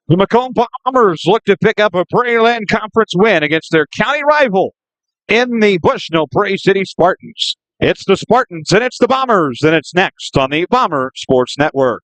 The Macomb Bombers look to pick up a Prairie Conference win against their county rival in the Bushnell Prairie City Spartans. It's the Spartans and it's the Bombers, and it's next on the Bomber Sports Network.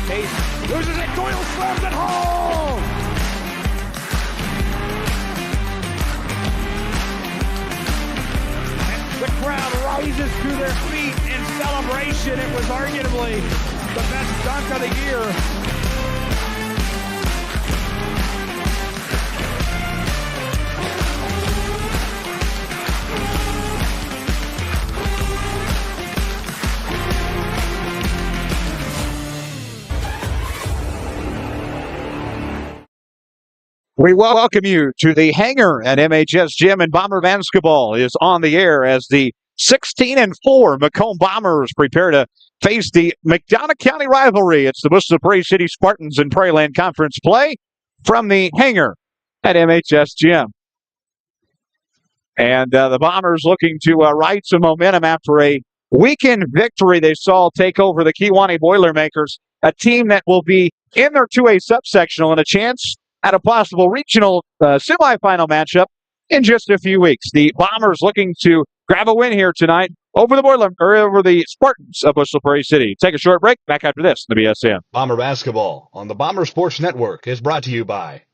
Case loses it. Doyle slams it home. And the crowd rises to their feet in celebration. It was arguably the best dunk of the year. We welcome you to the hangar at MHS Gym, and Bomber Basketball is on the air as the 16-4 Macomb Bombers prepare to face the McDonough County rivalry. It's the Bushnell Prairie City Spartans in Prairieland Conference play from the hangar at MHS Gym. And the Bombers looking to ride some momentum after a weekend victory they saw take over the Kewanee Boilermakers, a team that will be in their 2A subsectional and a chance at a possible regional semifinal matchup in just a few weeks. The Bombers looking to grab a win here tonight over the Spartans of Bushnell Prairie City. Take a short break. Back after this, the BSN. Bomber Basketball on the Bomber Sports Network is brought to you by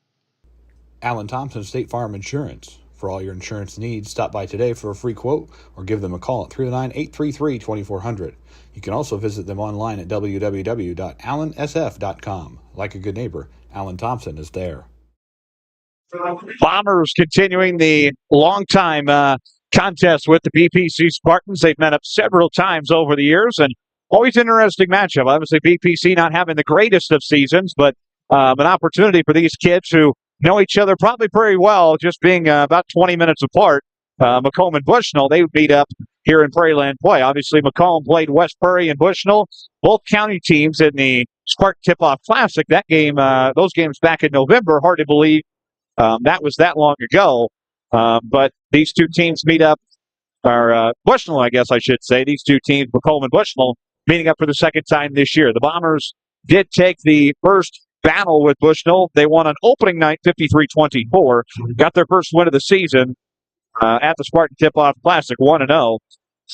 Alan Thompson State Farm Insurance. For all your insurance needs, stop by today for a free quote or give them a call at 309-833-2400. You can also visit them online at www.allansf.com. Like a good neighbor, Alan Thompson is there. Bombers continuing the long-time contest with the BPC Spartans. They've met up several times over the years, and always an interesting matchup. Obviously, BPC not having the greatest of seasons, but an opportunity for these kids who know each other probably pretty well, just being about 20 minutes apart. Macomb and Bushnell, they would meet up here in Prairieland play. Obviously, Macomb played West Prairie and Bushnell, both county teams in the Spartan Tip-Off Classic. That game, those games back in November, hard to believe that was that long ago. But these two teams meet up, or Bushnell, I guess I should say. These two teams, Macomb and Bushnell, meeting up for the second time this year. The Bombers did take the first battle with Bushnell. They won on opening night 53-24. Got their first win of the season at the Spartan Tip-Off Classic, 1-0.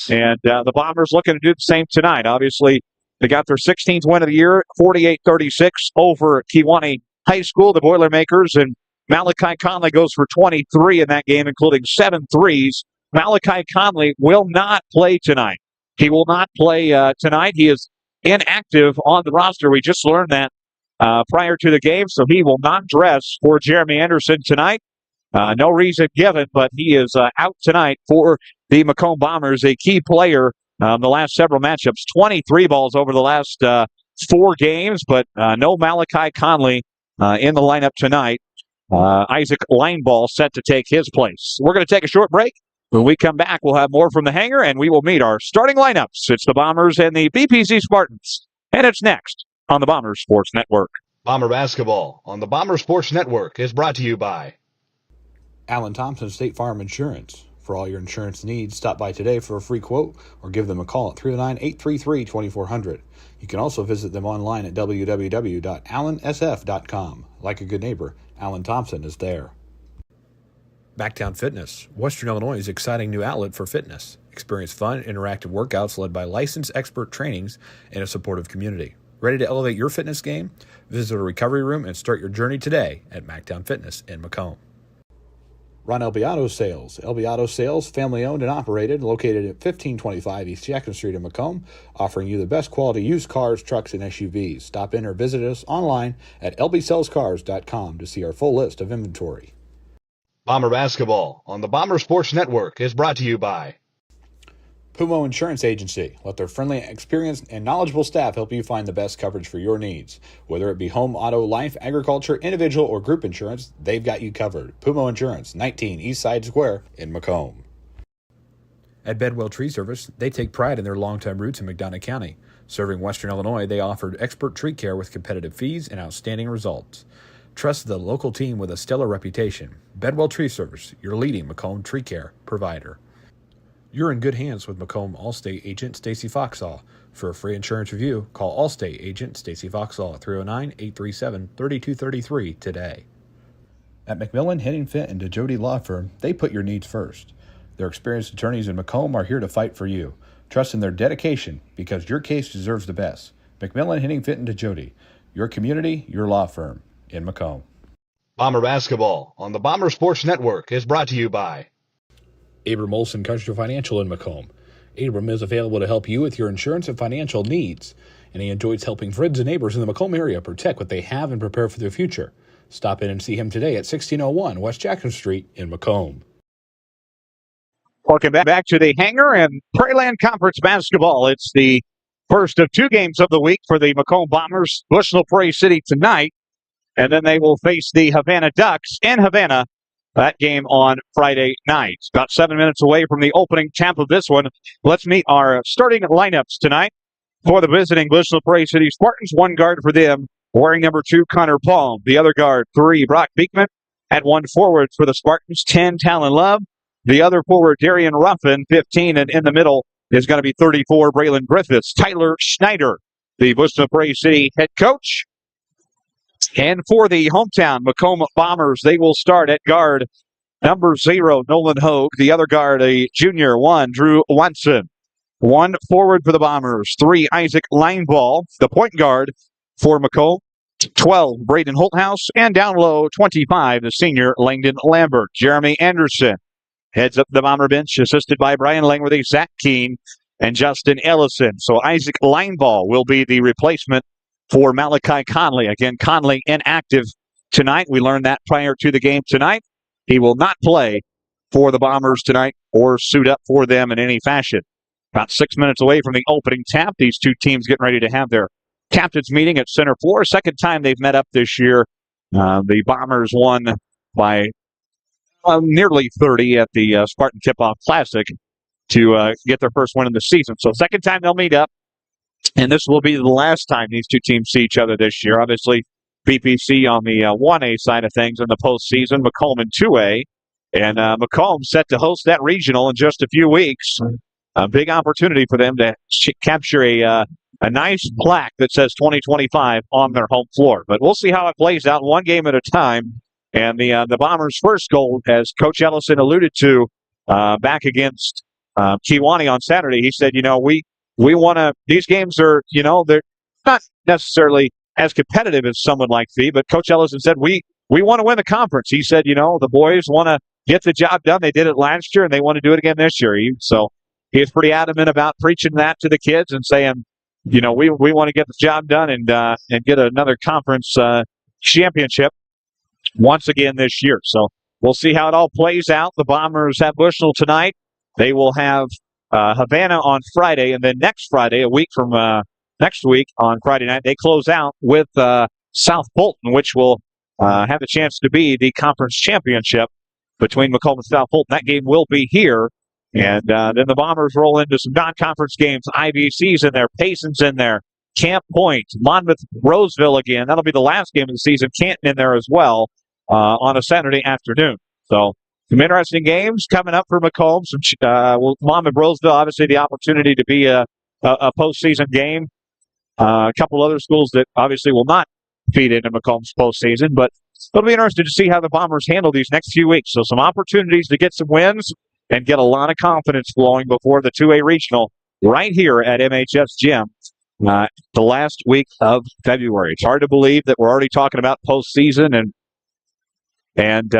And the Bombers looking to do the same tonight. Obviously, they got their 16th win of the year, 48-36 over Kewanee High School, the Boilermakers. And Malachi Conley goes for 23 in that game, including 7 threes. Malachi Conley will not play tonight. He will not play tonight. He is inactive on the roster. We just learned that prior to the game, so he will not dress for Jeremy Anderson tonight. No reason given, but he is out tonight for the Macomb Bombers, a key player the last several matchups. 23 balls over the last 4 games, but no Malachi Conley in the lineup tonight. Isaac Lineball set to take his place. We're going to take a short break. When we come back, we'll have more from the hangar, and we will meet our starting lineups. It's the Bombers and the BPC Spartans, and it's next on the Bomber Sports Network. Bomber Basketball on the Bomber Sports Network is brought to you by Alan Thompson State Farm Insurance. For all your insurance needs, stop by today for a free quote or give them a call at 309-833-2400. You can also visit them online at www.allensf.com. Like a good neighbor, Alan Thompson is there. Backtown Fitness, Western Illinois' exciting new outlet for fitness. Experience fun, interactive workouts led by licensed expert trainings and a supportive community. Ready to elevate your fitness game? Visit a recovery room and start your journey today at Mactown Fitness in Macomb. Ron Elbiato Sales. Elbiato Sales, family-owned and operated, located at 1525 East Jackson Street in Macomb, offering you the best quality used cars, trucks, and SUVs. Stop in or visit us online at lbsellscars.com to see our full list of inventory. Bomber basketball on the Bomber Sports Network is brought to you by Pumo Insurance Agency. Let their friendly, experienced, and knowledgeable staff help you find the best coverage for your needs. Whether it be home, auto, life, agriculture, individual, or group insurance, they've got you covered. Pumo Insurance, 19 East Side Square in Macomb. At Bedwell Tree Service, they take pride in their longtime roots in McDonough County. Serving Western Illinois, they offered expert tree care with competitive fees and outstanding results. Trust the local team with a stellar reputation. Bedwell Tree Service, your leading Macomb tree care provider. You're in good hands with Macomb Allstate agent Stacy Foxall. For a free insurance review, call Allstate agent Stacy Foxall at 309-837-3233 today. At McMillan, Henningfit, and DeJody Law Firm, they put your needs first. Their experienced attorneys in Macomb are here to fight for you. Trust in their dedication because your case deserves the best. McMillan, Henningfit, and DeJody, your community, your law firm in Macomb. Bomber basketball on the Bomber Sports Network is brought to you by Abram Olson Country Financial in Macomb. Abram is available to help you with your insurance and financial needs, and he enjoys helping friends and neighbors in the Macomb area protect what they have and prepare for their future. Stop in and see him today at 1601 West Jackson Street in Macomb. Welcome back to the hangar and Prairieland Conference basketball. It's the first of two games of the week for the Macomb Bombers. Bushnell Prairie City tonight, and then they will face the Havana Ducks in Havana. That game on Friday night. About 7 minutes away from the opening tap of this one. Let's meet our starting lineups tonight for the visiting Bushnell Prairie City Spartans. One guard for them, wearing number 2, Connor Palm. The other guard, 3, Brock Beekman. At one forward for the Spartans, 10, Talon Love. The other forward, Darian Ruffin, 15. And in the middle is going to be 34, Braylon Griffiths. Tyler Schneider, the Bushnell Prairie City head coach. And for the hometown Macomb Bombers, they will start at guard number 0, Nolan Hogue. The other guard, a junior, 1, Drew Watson. 1 forward for the Bombers, 3, Isaac Lineball. The point guard for Macomb, 12, Braden Holthouse. And down low, 25, the senior, Langdon Lambert. Jeremy Anderson heads up the Bomber bench, assisted by Brian Langworthy, Zach Keene, and Justin Ellison. So Isaac Lineball will be the replacement for Malachi Conley. Again, Conley inactive tonight. We learned that prior to the game tonight. He will not play for the Bombers tonight or suit up for them in any fashion. About 6 minutes away from the opening tap, these two teams getting ready to have their captains meeting at center floor. Second time they've met up this year. The Bombers won by nearly 30 at the Spartan Tip-Off Classic to get their first win in the season. So second time they'll meet up. And this will be the last time these two teams see each other this year. Obviously, BPC on the 1A side of things in the postseason, Macomb in 2A. And Macomb set to host that regional in just a few weeks. A big opportunity for them to capture a nice plaque that says 2025 on their home floor. But we'll see how it plays out one game at a time. And the Bombers' first goal, as Coach Ellison alluded to back against Kewanee on Saturday, he said, we want to, these games are, they're not necessarily as competitive as someone like Fee, but Coach Ellison said, we want to win the conference. He said, the boys want to get the job done. They did it last year, and they want to do it again this year. So he was pretty adamant about preaching that to the kids and saying, we want to get the job done and get another conference championship once again this year. So we'll see how it all plays out. The Bombers have Bushnell tonight. They will have Havana on Friday, and then next Friday, a week from next week on Friday night, they close out with South Fulton, which will have a chance to be the conference championship between Macomb and South Fulton. That game will be here, and then the Bombers roll into some non-conference games. IVC's in there, Payson's in there, Camp Point, Monmouth, Roseville again. That'll be the last game of the season. Canton in there as well on a Saturday afternoon. So Some interesting games coming up for Macomb. Mom and Roseville, obviously, the opportunity to be a postseason game. A couple other schools that obviously will not feed into Macomb's postseason, but it'll be interesting to see how the Bombers handle these next few weeks. So some opportunities to get some wins and get a lot of confidence flowing before the 2A regional right here at MHS Gym the last week of February. It's hard to believe that we're already talking about postseason and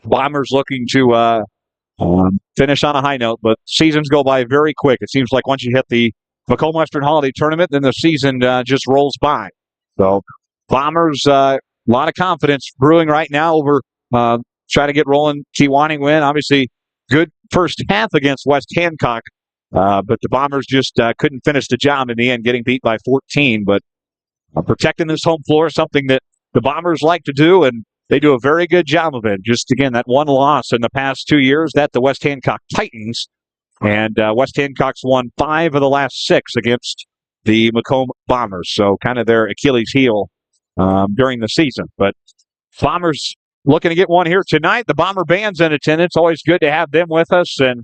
Bombers looking to finish on a high note, but seasons go by very quick. It seems like once you hit the Macomb Western Holiday Tournament, then the season just rolls by. So Bombers, a lot of confidence brewing right now over trying to get rolling. Kewanee win, obviously good first half against West Hancock, but the Bombers just couldn't finish the job in the end, getting beat by 14. But protecting this home floor is something that the Bombers like to do, and they do a very good job of it. Just, again, that one loss in the past 2 years, that the West Hancock Titans. And West Hancock's won 5 of the last 6 against the Macomb Bombers. So kind of their Achilles heel during the season. But Bombers looking to get one here tonight. The Bomber Band's in attendance. Always good to have them with us, and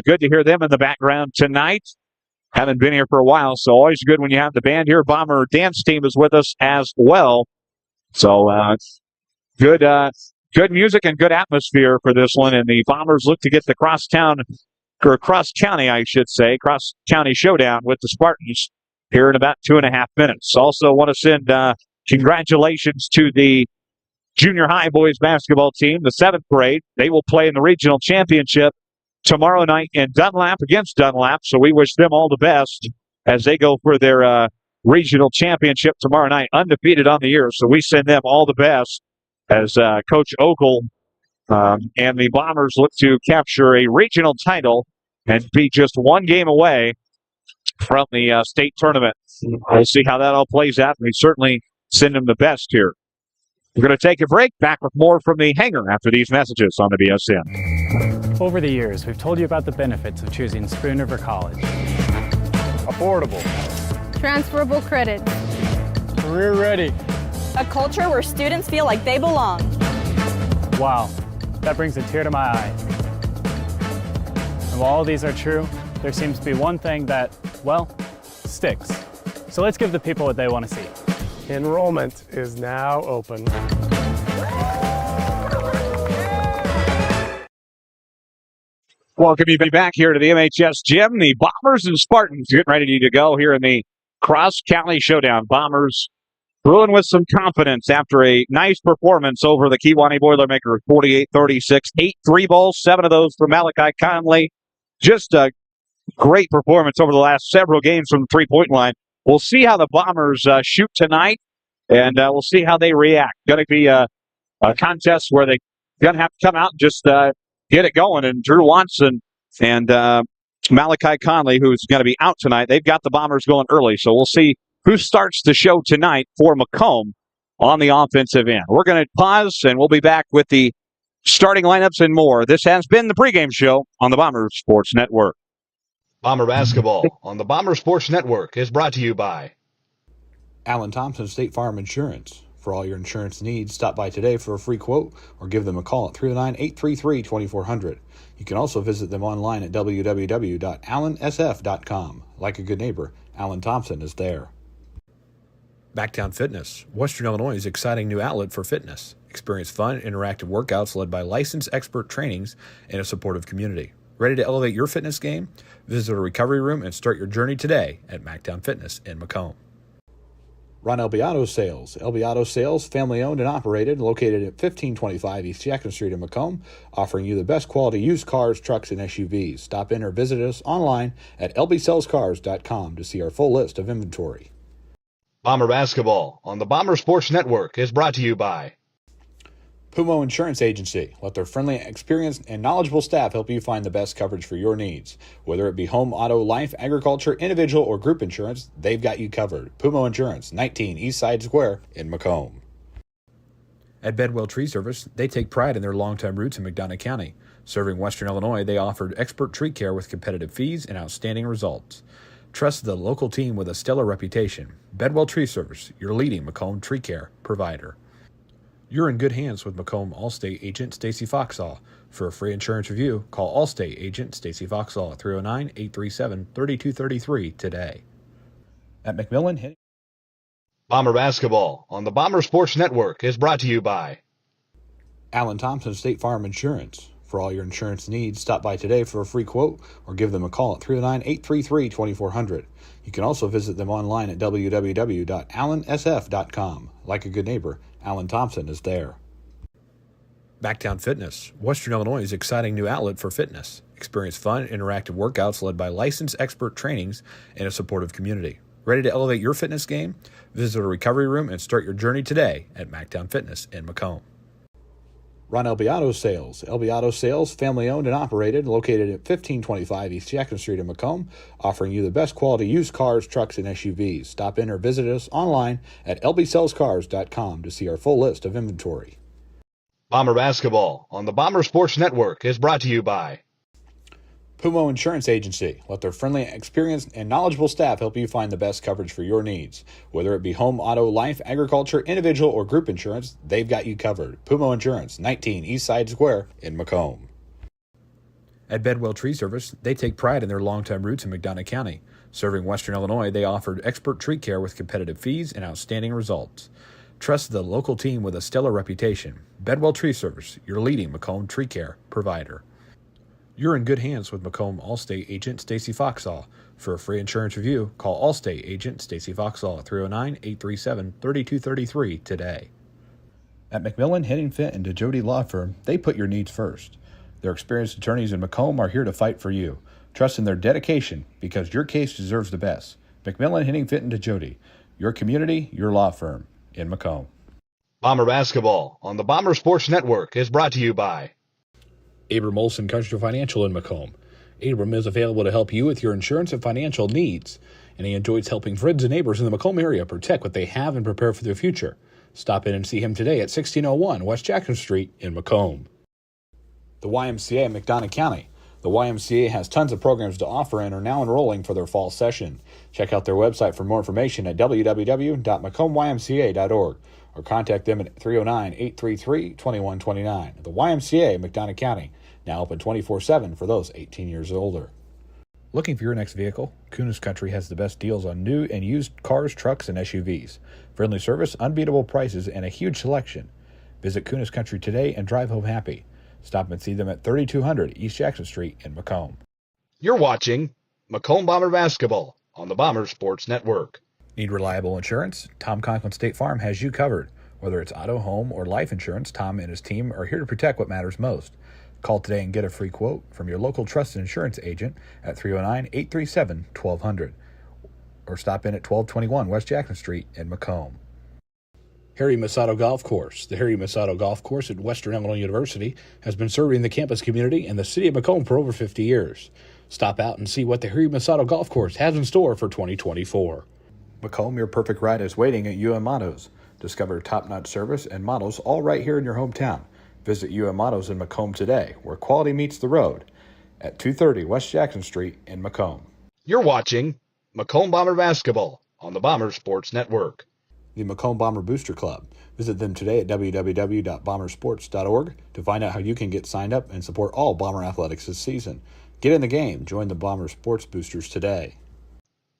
good to hear them in the background tonight. Haven't been here for a while, so always good when you have the band here. Bomber dance team is with us as well. So good music and good atmosphere for this one. And the Bombers look to get the cross-county, I should say, cross-county showdown with the Spartans here in about 2.5 minutes. Also want to send congratulations to the junior high boys basketball team, the 7th grade. They will play in the regional championship tomorrow night in Dunlap against Dunlap. So we wish them all the best as they go for their regional championship tomorrow night, undefeated on the year. So we send them all the best as Coach Ogle and the Bombers look to capture a regional title and be just one game away from the state tournament. We'll see how that all plays out. We certainly send them the best here. We're going to take a break. Back with more from the hangar after these messages on the BSN. Over the years, we've told you about the benefits of choosing Spoon River College. Affordable. Transferable credit. Career ready. A culture where students feel like they belong. Wow, that brings a tear to my eye. And while all these are true, there seems to be one thing that, well, sticks. So let's give the people what they want to see. Enrollment is now open. Welcome you back here to the MHS Gym. The Bombers and Spartans getting ready to go here in the cross-county showdown. Bombers brewing with some confidence after a nice performance over the Kewanee Boilermakers, 48-36, 8 3 balls, 7 of those for Malachi Conley. Just a great performance over the last several games from the three-point line. We'll see how the Bombers shoot tonight, and we'll see how they react. Going to be a contest where they're going to have to come out and just get it going. And Drew Watson and Malachi Conley, who's going to be out tonight, they've got the Bombers going early. So we'll see who starts the show tonight for Macomb on the offensive end. We're going to pause, and we'll be back with the starting lineups and more. This has been the pregame show on the Bomber Sports Network. Bomber basketball on the Bomber Sports Network is brought to you by Alan Thompson State Farm Insurance. For all your insurance needs, stop by today for a free quote or give them a call at 309-833-2400. You can also visit them online at www.allansf.com. Like a good neighbor, Alan Thompson is there. Backtown Fitness, Western Illinois' exciting new outlet for fitness. Experience fun, interactive workouts led by licensed expert trainings and a supportive community. Ready to elevate your fitness game? Visit a recovery room and start your journey today at Mactown Fitness in Macomb. Ron LB Auto Sales. LB Auto Sales, family owned and operated, located at 1525 East Jackson Street in Macomb, offering you the best quality used cars, trucks, and SUVs. Stop in or visit us online at lbsellscars.com to see our full list of inventory. Bomber basketball on the Bomber Sports Network is brought to you by Pumo Insurance Agency. Let their friendly, experienced, and knowledgeable staff help you find the best coverage for your needs. Whether it be home, auto, life, agriculture, individual, or group insurance, they've got you covered. Pumo Insurance, 19 East Side Square in Macomb. At Bedwell Tree Service, they take pride in their longtime roots in McDonough County. Serving Western Illinois, they offered expert tree care with competitive fees and outstanding results. Trust the local team with a stellar reputation. Bedwell Tree Service, your leading Macomb tree care provider. You're in good hands with Macomb Allstate agent Stacy Foxall. For a free insurance review, call Allstate agent Stacy Foxall at 309-837-3233 today. At McMillan, Bomber basketball on the Bomber Sports Network is brought to you by Alan Thompson State Farm Insurance. For all your insurance needs, stop by today for a free quote or give them a call at 309-833-2400. You can also visit them online at www.allansf.com. Like a good neighbor, Alan Thompson is there. Backtown Fitness, Western Illinois' exciting new outlet for fitness. Experience fun, interactive workouts led by licensed expert trainings and a supportive community. Ready to elevate your fitness game? Visit a recovery room and start your journey today at Mactown Fitness in Macomb. Ron LB Auto Sales. LB Auto Sales, family owned and operated, located at 1525 East Jackson Street in Macomb, offering you the best quality used cars, trucks, and SUVs. Stop in or visit us online at lbsellscars.com to see our full list of inventory. Bomber basketball on the Bomber Sports Network is brought to you by Pumo Insurance Agency. Let their friendly, experienced, and knowledgeable staff help you find the best coverage for your needs. Whether it be home, auto, life, agriculture, individual, or group insurance, they've got you covered. Pumo Insurance, 19 East Side Square in Macomb. At Bedwell Tree Service, they take pride in their longtime roots in McDonough County. Serving Western Illinois, they offered expert tree care with competitive fees and outstanding results. Trust the local team with a stellar reputation. Bedwell Tree Service, your leading Macomb tree care provider. You're in good hands with Macomb Allstate agent Stacy Foxall. For a free insurance review, call Allstate agent Stacy Foxall at 309-837-3233 today. At McMillan, Henningfit, and DeJody Law Firm, they put your needs first. Their experienced attorneys in Macomb are here to fight for you. Trust in their dedication because your case deserves the best. McMillan, Henningfit, and DeJody, your community, your law firm in Macomb. Bomber basketball on the Bomber Sports Network is brought to you by Abram Olson Country Financial in Macomb. Abram is available to help you with your insurance and financial needs, and he enjoys helping friends and neighbors in the Macomb area protect what they have and prepare for their future. Stop in and see him today at 1601 West Jackson Street in Macomb. The YMCA in McDonough County. The YMCA has tons of programs to offer and are now enrolling for their fall session. Check out their website for more information at www.macombymca.org or contact them at 309-833-2129. The YMCA, McDonough County, now open 24/7 for those 18 years or older. Looking for your next vehicle? Kunis Country has the best deals on new and used cars, trucks, and SUVs. Friendly service, unbeatable prices, and a huge selection. Visit Kunis Country today and drive home happy. Stop and see them at 3200 East Jackson Street in Macomb. You're watching Macomb Bomber basketball on the Bomber Sports Network. Need reliable insurance? Tom Conklin State Farm has you covered. Whether it's auto, home, or life insurance, Tom and his team are here to protect what matters most. Call today and get a free quote from your local trusted insurance agent at 309-837-1200 or stop in at 1221 West Jackson Street in Macomb. Harry Masato Golf Course. The Harry Masato Golf Course at Western Illinois University has been serving the campus community and the city of Macomb for over 50 years. Stop out and see what the Harry Masato Golf Course has in store for 2024. Macomb, your perfect ride is waiting at UM Autos. Discover top-notch service and models all right here in your hometown. Visit UM Autos in Macomb today, where quality meets the road, at 230 West Jackson Street in Macomb. You're watching Macomb Bomber basketball on the Bomber Sports Network. The Macomb Bomber Booster Club. Visit them today at www.bombersports.org to find out how you can get signed up and support all Bomber athletics this season. Get in the game. Join the Bomber Sports Boosters today.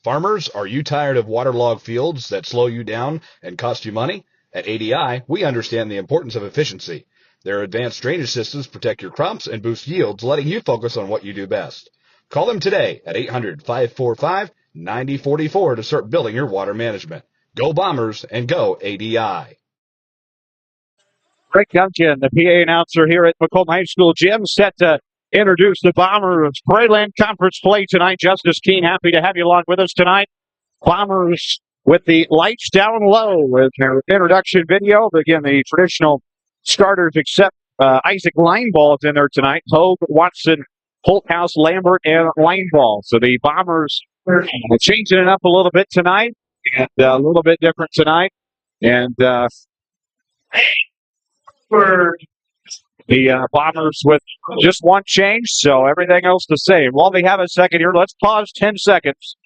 Farmers, are you tired of waterlogged fields that slow you down and cost you money? At ADI, we understand the importance of efficiency. Their advanced drainage systems protect your crops and boost yields, letting you focus on what you do best. Call them today at 800-545-9044 to start building your water management. Go Bombers and go ADI. Rick Duncan, the PA announcer here at Macomb High School Gym, set to introduce the Bombers Prairie Conference play tonight. Justice Keene, happy to have you along with us tonight. Bombers with the lights down low with their introduction video. Again, the traditional starters except Isaac Lineball is in there tonight. Hogue, Watson, Holthouse, Lambert, and Lineball. So the Bombers are changing it up a little bit tonight and a little bit different tonight. And for the Bombers with just one change, so everything else the same. While we have a second here, let's pause 10 seconds.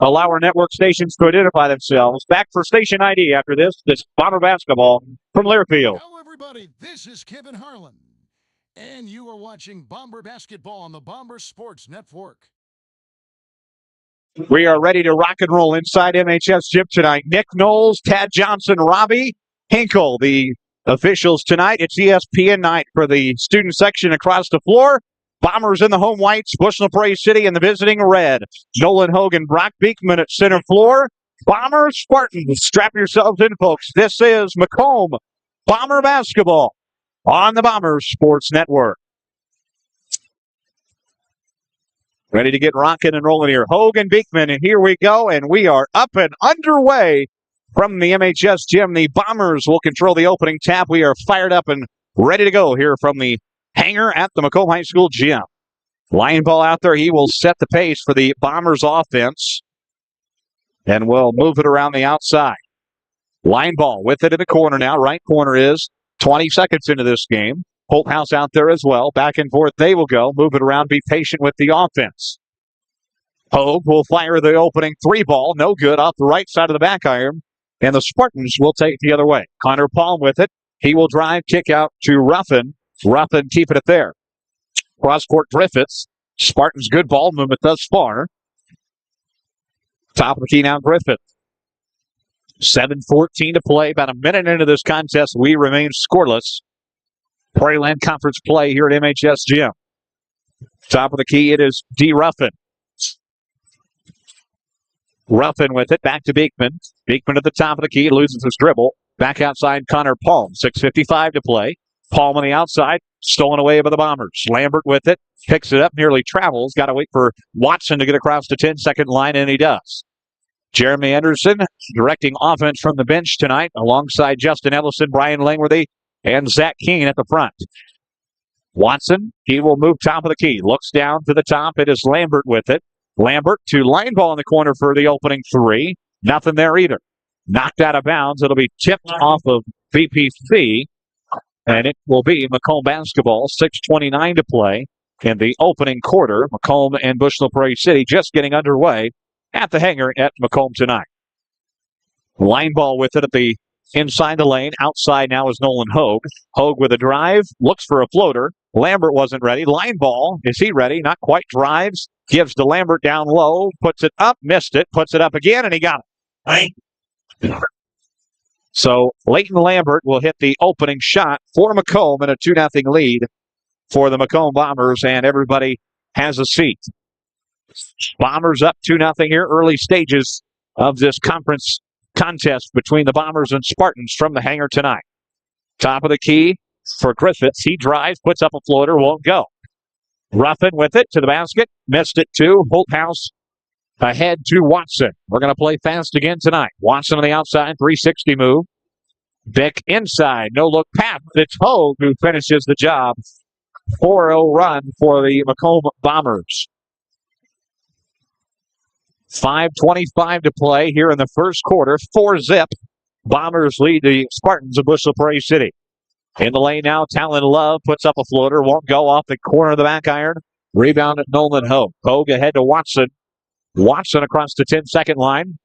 Allow our network stations to identify themselves. Back for station ID after this. This Bomber basketball from Learfield. everybody. This is Kevin Harlan, and you are watching Bomber Basketball on the Bomber Sports Network. We are ready to rock and roll inside MHS Gym tonight. Nick Knowles, Tad Johnson, Robbie Hinkle, the officials tonight. It's ESPN night for the student section across the floor. Bombers in the home whites, Bushnell Prairie City in the visiting red. Nolan Hogan, Brock Beekman at center floor. Bombers, Spartans, strap yourselves in, folks. This is Macomb Bomber Basketball on the Bomber Sports Network. Ready to get rocking and rolling here. Hogan, Beekman, and here we go, and we are up and underway from the MHS Gym. The Bombers will control the opening tap. We are fired up and ready to go here from the hangar at the Macomb High School Gym. Line ball out there. He will set the pace for the Bombers offense, and we'll move it around the outside. Line ball with it in the corner now. Right corner is 20 seconds into this game. Holthouse out there as well. Back and forth they will go. Move it around. Be patient with the offense. Hogue will fire the opening three ball. No good off the right side of the back iron. And the Spartans will take the other way. Connor Palm with it. He will drive, kick out to Ruffin. Ruffin keeping it there. Cross-court Griffiths. Spartans good ball movement thus far. Top of the key now, Griffith. 7:14 to play. About a minute into this contest, we remain scoreless. Prairie Land Conference play here at MHS Gym. Top of the key, it is D. Ruffin. Ruffin with it, back to Beekman. Beekman at the top of the key, loses his dribble. Back outside, Connor Palm. 6:55 to play. Palm on the outside, stolen away by the Bombers. Lambert with it, picks it up, nearly travels. Got to wait for Watson to get across the 10-second line, and he does. Jeremy Anderson directing offense from the bench tonight alongside Justin Ellison, Brian Langworthy, and Zach Keene at the front. Watson, he will move top of the key. Looks down to the top. It is Lambert with it. Lambert to line ball in the corner for the opening three. Nothing there either. Knocked out of bounds. It'll be tipped off of BPC, and it will be Macomb basketball. 6:29 to play in the opening quarter. Macomb and Bushnell Prairie City just getting underway at the hangar at Macomb tonight. Line ball with it at the inside the lane. Outside now is Nolan Hogue. Hogue with a drive. Looks for a floater. Lambert wasn't ready. Line ball. Is he ready? Not quite. Drives. Gives to Lambert down low. Puts it up. Missed it. Puts it up again, and he got it. So Leighton Lambert will hit the opening shot for Macomb in a 2-0 lead for the Macomb Bombers, and everybody has a seat. Bombers up 2-0 here. Early stages of this conference contest between the Bombers and Spartans from the hangar tonight. Top of the key for Griffiths. He drives, puts up a floater, won't go. Ruffin with it to the basket. Missed it too. Holthouse ahead to Watson. We're going to play fast again tonight. Watson on the outside, 360 move. Beck inside, no look pass. It's Hogue who finishes the job. 4-0 run for the Macomb Bombers. 5:25 to play here in the first quarter. 4-0. Bombers lead the Spartans of Bushnell Prairie City. In the lane now, Talon Love puts up a floater. Won't go off the corner of the back iron. Rebound at Nolan Hogue. Hogue ahead to Watson. Watson across the 10-second line.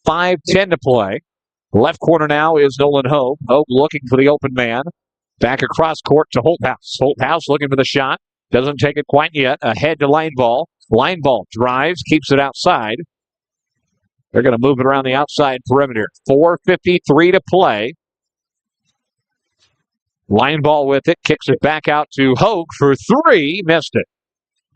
5:10 to play. Left corner now is Nolan Hogue. Hogue looking for the open man. Back across court to Holthouse. Holthouse looking for the shot. Doesn't take it quite yet. Ahead to line ball. Line ball drives, keeps it outside. They're going to move it around the outside perimeter. 4:53 to play. Line ball with it. Kicks it back out to Hogue for three. Missed it.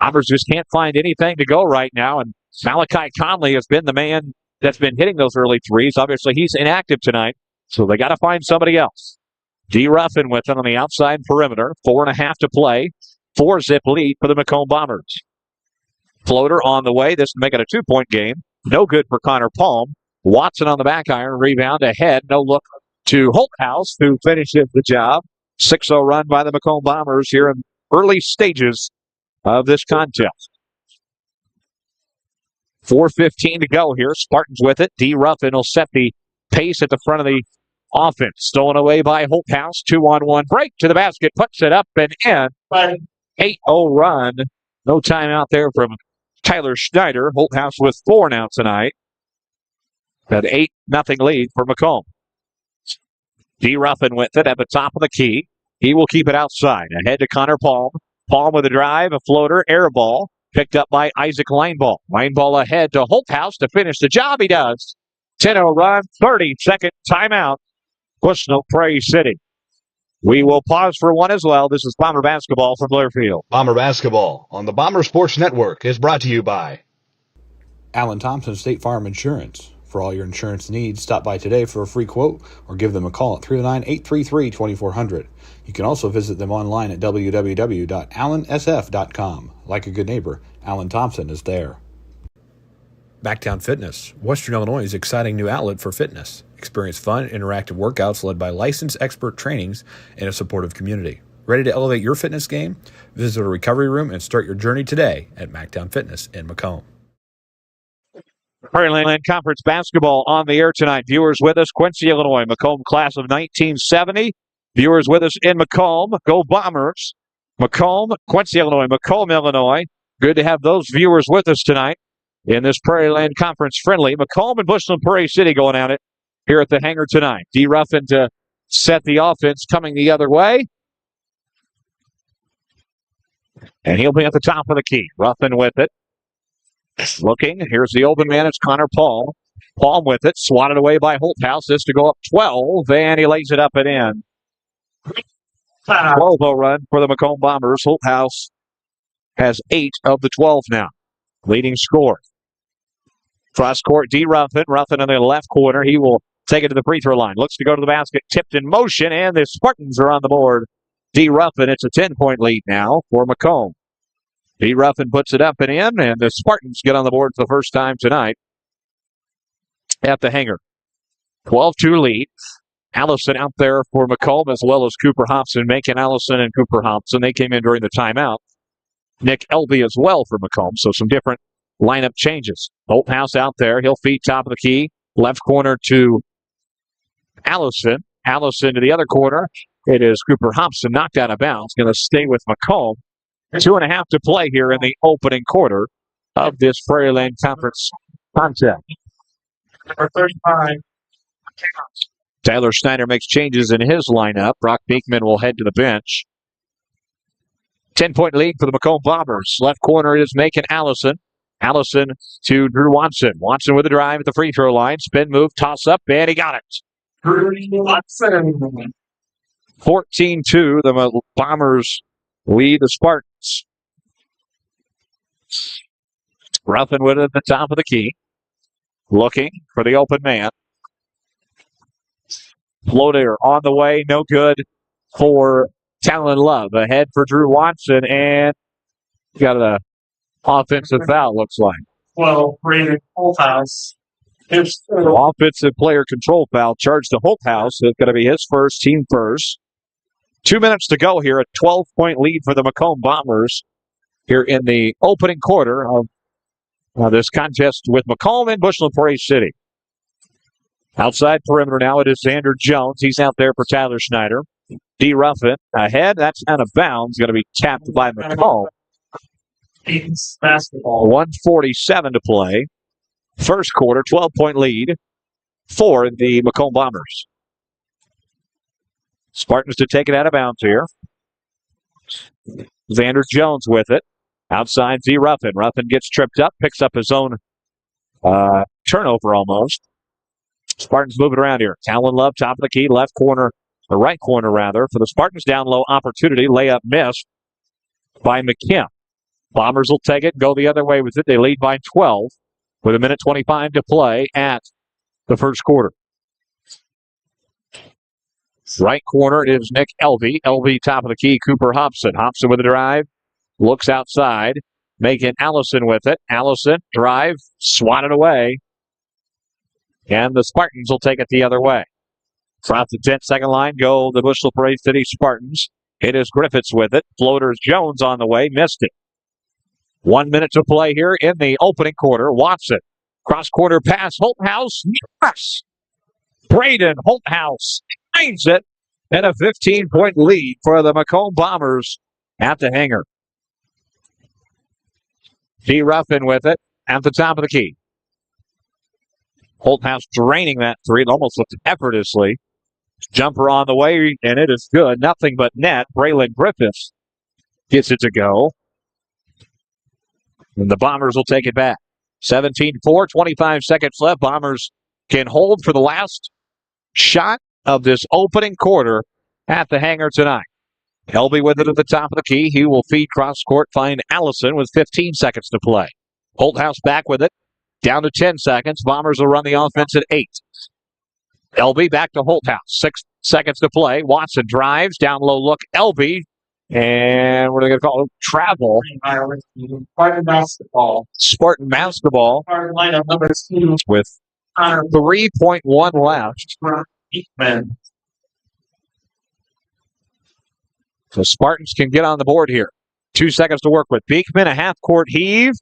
Bombers just can't find anything to go right now. And Malachi Conley has been the man that's been hitting those early threes. Obviously, he's inactive tonight. So they got to find somebody else. D. Ruffin with it on the outside perimeter. 4.5 to play. 4-0 lead for the Macomb Bombers. Floater on the way. This will make it a 2-point game. No good for Connor Palm. Watson on the back iron. Rebound ahead. No look to Holthouse, who finishes the job. 6-0 run by the Macomb Bombers here in early stages of this contest. 4:15 to go here. Spartans with it. D. Ruffin will set the pace at the front of the offense. Stolen away by Holthouse. 2-on-1 break to the basket. Puts it up and in. 8-0 run. No timeout there from Tyler Schneider. Holthouse with 4 now tonight. An 8-0 lead for Macomb. D. Ruffin with it at the top of the key. He will keep it outside. Ahead to Connor Palm. Palm with a drive, a floater, air ball. Picked up by Isaac Lineball. Lineball ahead to Holthouse to finish the job. He does. 10-0 run, 30-second timeout. Bushnell Prairie City. We will pause for one as well. This is Bomber Basketball from Learfield. Bomber Basketball on the Bomber Sports Network is brought to you by Alan Thompson State Farm Insurance. For all your insurance needs, stop by today for a free quote or give them a call at 309-833-2400. You can also visit them online at www.allansf.com. Like a good neighbor, Alan Thompson is there. Backtown Fitness, Western Illinois' exciting new outlet for fitness. Experience fun, interactive workouts led by licensed expert trainings and a supportive community. Ready to elevate your fitness game? Visit a recovery room and start your journey today at Mactown Fitness in Macomb. Prairie Land Conference basketball on the air tonight. Viewers with us, Quincy, Illinois, Macomb class of 1970. Viewers with us in Macomb, go Bombers. Macomb, Quincy, Illinois, Macomb, Illinois. Good to have those viewers with us tonight in this Prairie Land Conference friendly. Macomb and Bushnell Prairie City going at it here at the hangar tonight. D. Ruffin to set the offense coming the other way. And he'll be at the top of the key. Ruffin with it. Looking, here's the open man. It's Connor Palm. Palm with it, swatted away by Holthouse. This to go up 12, and he lays it up and in. 12-0 run for the Macomb Bombers. Holthouse has 8 of the 12 now. Leading scorer. Cross court, D. Ruffin. Ruffin in the left corner. He will take it to the free throw line. Looks to go to the basket. Tipped in motion, and the Spartans are on the board. D. Ruffin, it's a 10-point lead now for Macomb. D. Ruffin puts it up and in, and the Spartans get on the board for the first time tonight at the hangar. 12-2 lead. Allison out there for Macomb, as well as Cooper Hobson. Macon Allison and Cooper Hobson. They came in during the timeout. Nick Elby as well for Macomb, so some different lineup changes. Holthouse out there. He'll feed top of the key. Left corner to Allison. Allison to the other corner. It is Cooper Hobson knocked out of bounds. Going to stay with Macomb. 2.5 to play here in the opening quarter of this Prairie Land Conference contest. Number 35. Tyler Snyder makes changes in his lineup. Brock Beekman will head to the bench. 10-point lead for the Macomb Bombers. Left corner is Macon Allison. Allison to Drew Watson. Watson with a drive at the free throw line. Spin move, toss up, and he got it. Drew Watson. 14-2. The Bombers lead the Spartans. Ruffin with it at the top of the key. Looking for the open man. Floater on the way, no good for Talon Love. Ahead for Drew Watson, and got an offensive foul, looks like. Well, rated Holthouse. Offensive player control foul charged to Holthouse. It's going to be his first, team first. 2 minutes to go here. A 12-point lead for the Macomb Bombers here in the opening quarter of this contest with Macomb and Bushnell Prairie City. Outside perimeter now, it is Xander Jones. He's out there for Tyler Snyder. D. Ruffin ahead. That's out of bounds. Going to be tapped by Macomb. Basketball. 1:47 to play. First quarter, 12-point lead for the Macomb Bombers. Spartans to take it out of bounds here. Xander Jones with it. Outside Z. Ruffin. Ruffin gets tripped up, picks up his own turnover almost. Spartans moving around here. Talon Love, top of the key, left corner, or right corner rather, for the Spartans. Down low opportunity. Layup missed by McKim. Bombers will take it, go the other way with it. They lead by 12 with 1:25 to play at the first quarter. Right corner is Nick Elvey. Elvey top of the key, Cooper Hobson. Hobson with a drive. Looks outside. Making Allison with it. Allison, drive, swatted away. And the Spartans will take it the other way. Across the 10-second line go the Bushnell Prairie City Spartans. It is Griffiths with it. Floaters Jones on the way. Missed it. 1 minute to play here in the opening quarter. Watson. Cross-quarter pass. Holthouse. Yes! Braden Holthouse finds it. And a 15-point lead for the Macomb Bombers at the hangar. D. Ruffin with it at the top of the key. Holthouse draining that three. It almost looked effortlessly Jumper on the way, and it is good. Nothing but net. Braylon Griffiths gets it to go. And the Bombers will take it back. 17-4, 25 seconds left. Bombers can hold for the last shot of this opening quarter at the hangar tonight. Helby with it at the top of the key. He will feed cross court, find Allison with 15 seconds to play. Holthouse back with it. Down to 10 seconds. Bombers will run the offense at 8. Helby back to Holthouse. 6 seconds to play. Watson drives. Down low look. Helby. And what are they going to call it? Travel. Spartan basketball. Spartan basketball. Starting lineup number 2. With 3.1 left. Beekman. So Spartans can get on the board here. 2 seconds to work with. Beekman, a half-court heave.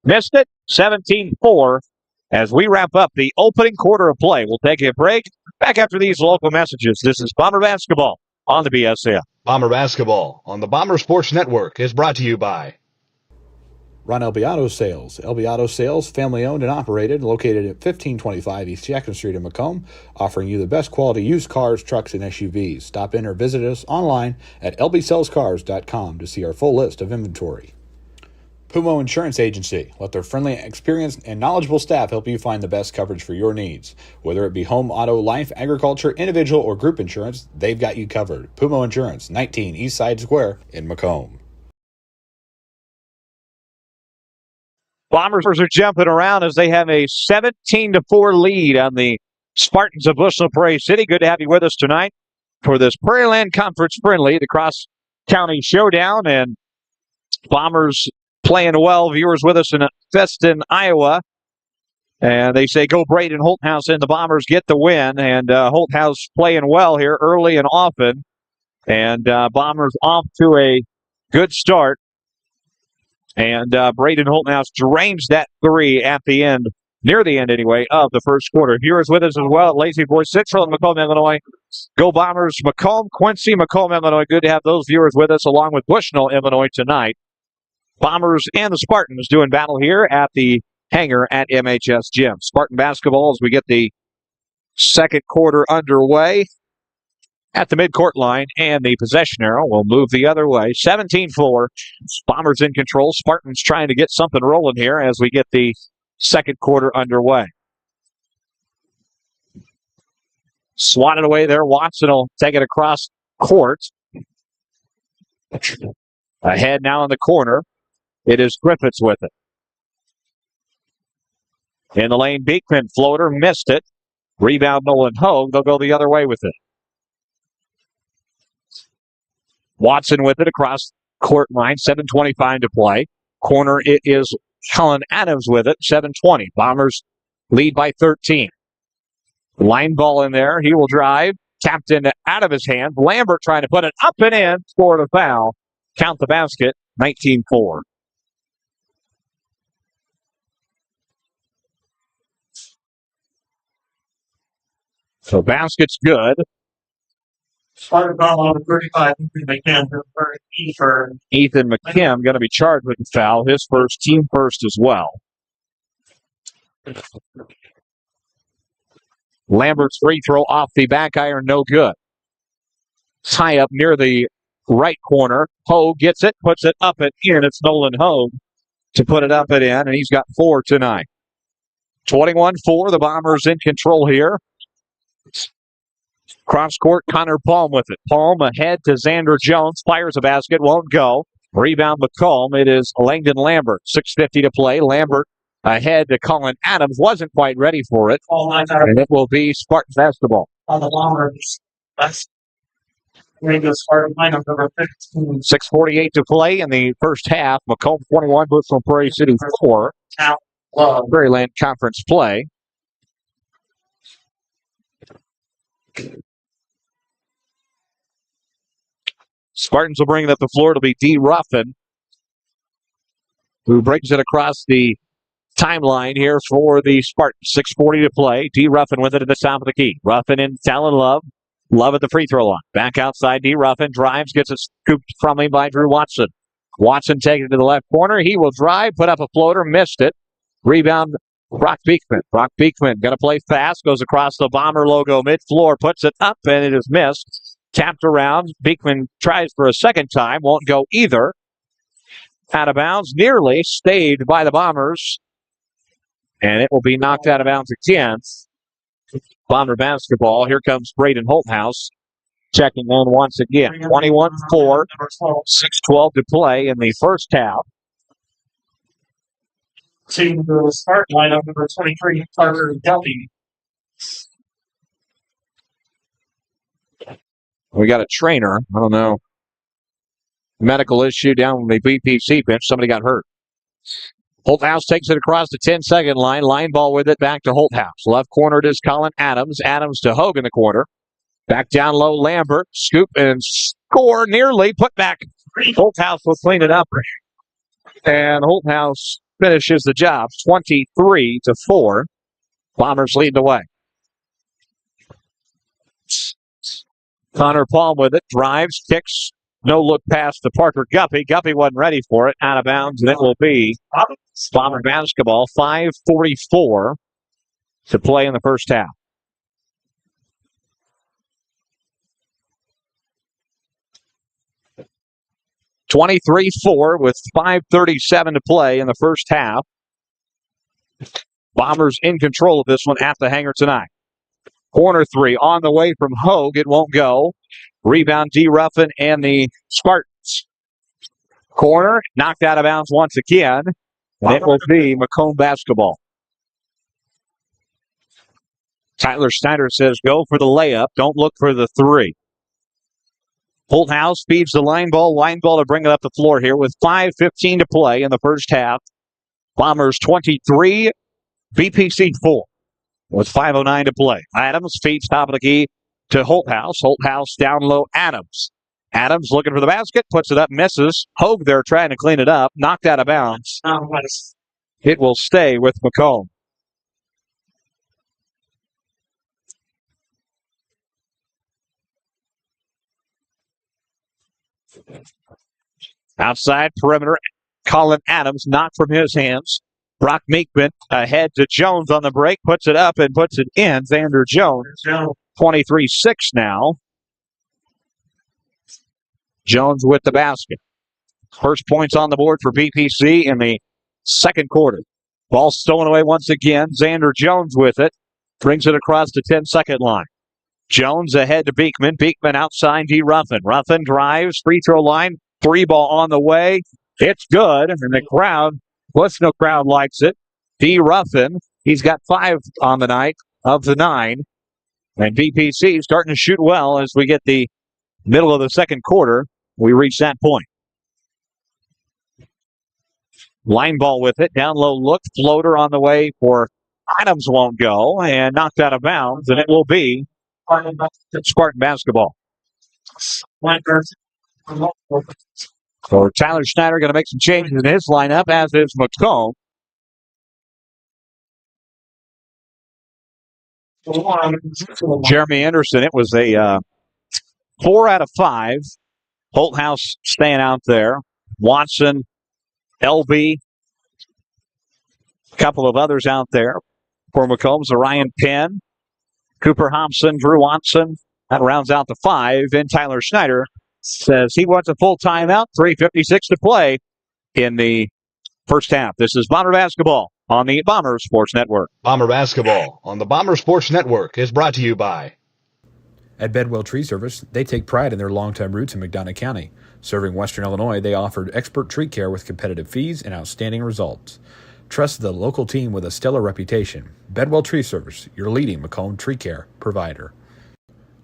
Missed it. 17-4. As we wrap up the opening quarter of play, we'll take a break. Back after these local messages. This is Bomber Basketball on the BSN. Bomber Basketball on the Bomber Sports Network is brought to you by Run LB Auto Sales. LB Auto Sales, family owned and operated, located at 1525 East Jackson Street in Macomb, offering you the best quality used cars, trucks, and SUVs. Stop in or visit us online at lbsellscars.com to see our full list of inventory. Pumo Insurance Agency. Let their friendly, experienced, and knowledgeable staff help you find the best coverage for your needs. Whether it be home, auto, life, agriculture, individual, or group insurance, they've got you covered. Pumo Insurance, 19 East Side Square in Macomb. Bombers are jumping around as they have a 17-4 lead on the Spartans of Bushel Prairie City. Good to have you with us tonight for this Prairie Land Conference friendly, the cross-county showdown, and Bombers playing well. Viewers with us in Feston, Iowa, and they say go Braden Holthouse, and the Bombers get the win. And Holthouse playing well here early and often, and Bombers off to a good start. And Braden Holthouse drains that 3 at the end, near the end anyway, of the first quarter. Viewers with us as well at Lazy Boy Central in Macomb, Illinois. Go Bombers, Macomb, Quincy, Macomb, Illinois. Good to have those viewers with us along with Bushnell, Illinois tonight. Bombers and the Spartans doing battle here at the hangar at MHS Gym. Spartan basketball as we get the second quarter underway at the midcourt line, and the possession arrow will move the other way. 17-4. Bombers in control. Spartans trying to get something rolling here as we get the second quarter underway. Swatted away there. Watson will take it across court. Ahead now in the corner. It is Griffiths with it. In the lane, Beekman floater, missed it. Rebound Nolan Hogue. They'll go the other way with it. Watson with it across court line. 7:25 to play. Corner, it is Colin Adams with it. 7:20. Bombers lead by 13. Line ball in there. He will drive. Tapped into out of his hand. Lambert trying to put it up and in. Scored a foul. Count the basket. 19-4. So basket's good. Spartan foul on 35. Ethan McKim going to be charged with the foul. His first, team first as well. Lambert's free throw off the back iron, no good. High up near the right corner. Hogue gets it, puts it up and in. It's Nolan Hogue to put it up and in, and he's got 4 tonight. 21-4, the Bombers in control here. Cross court, Connor Palm with it. Palm ahead to Xander Jones. Fires a basket, won't go. Rebound Macomb. It is Langdon Lambert. 6:50 to play. Lambert ahead to Colin Adams. Wasn't quite ready for it. And it will be Spartan basketball. On the Bombers. That's Spartan lineup number 15. 6:48 to play in the first half. Macomb 21, Bushel Prairie City 4. Prairie Land Conference play. Spartans will bring it up the floor. It'll be D. Ruffin who brings it across the timeline here for the Spartans. 6:40 to play. D. Ruffin with it at the top of the key. Ruffin in Talon Love. Love at the free throw line. Back outside. D. Ruffin drives, gets it scooped from him by Drew Watson. Watson taking it to the left corner. He will drive, put up a floater, missed it. Rebound Brock Beekman. Brock Beekman going to play fast, goes across the Bomber logo mid-floor, puts it up, and it is missed. Tapped around. Beekman tries for a second time, won't go either. Out of bounds, nearly stayed by the Bombers, and it will be knocked out of bounds again. Bomber basketball. Here comes Braden Holthouse checking in once again. 21-4, 6:12 to play in the first half. To the start lineup, number 23, Carter Duffy. We got a trainer. I don't know. Medical issue down on the BPC bench. Somebody got hurt. Holthouse takes it across the 10-second line. Line ball with it back to Holthouse. Left corner it is Colin Adams. Adams to Hogue in the corner. Back down low, Lambert. Scoop and score nearly. Put back. Holthouse will clean it up. And Holthouse finishes the job. 23-4. Bombers lead the way. Connor Palm with it. Drives, kicks. No look pass to Parker Guppy. Guppy wasn't ready for it. Out of bounds, and it will be Bomber basketball. 5:44 to play in the first half. (23-4) with 5:37 to play in the first half. Bombers in control of this one at the hangar tonight. Corner three on the way from Hogue. It won't go. Rebound D. Ruffin and the Spartans. Corner knocked out of bounds once again. And it will be Macomb basketball. Tyler Snyder says go for the layup. Don't look for the three. Holthouse feeds the line ball. Line ball to bring it up the floor here with 5:15 to play in the first half. Bombers 23, BPC 4 with 5:09 to play. Adams feeds top of the key to Holthouse. Holthouse down low, Adams. Adams looking for the basket, puts it up, misses. Hogue there trying to clean it up, knocked out of bounds. It will stay with Macomb. Outside perimeter, Colin Adams knocked from his hands. Brock Meekman ahead to Jones on the break, puts it up and puts it in. Xander Jones, 23-6 now. Jones with the basket. First points on the board for BPC in the second quarter. Ball stolen away once again. Xander Jones with it. Brings it across the 10-second line. Jones ahead to Beekman. Beekman outside D. Ruffin. Ruffin drives, free throw line. Three ball on the way. It's good. And the crowd, no crowd likes it. D. Ruffin, he's got 5 on the night of the 9. And BPC starting to shoot well as we get the middle of the second quarter. We reach that point. Line ball with it. Down low look. Floater on the way for Adams won't go. And knocked out of bounds. And it will be Spartan basketball. So Tyler Schneider going to make some changes in his lineup, as is Macomb. Jeremy Anderson, it was a 4 out of 5. Holthouse staying out there. Watson, LB, a couple of others out there for Macomb. Ryan Penn, Cooper Hobson, Drew Watson. That rounds out the 5. And Tyler Schneider says he wants a full timeout. 3:56 to play in the first half. This is Bomber basketball on the Bomber Sports Network. Bomber basketball on the Bomber Sports Network is brought to you by. At Bedwell Tree Service, they take pride in their long-time roots in McDonough County. Serving Western Illinois, they offered expert tree care with competitive fees and outstanding results. Trust the local team with a stellar reputation. Bedwell Tree Service, your leading Macomb tree care provider.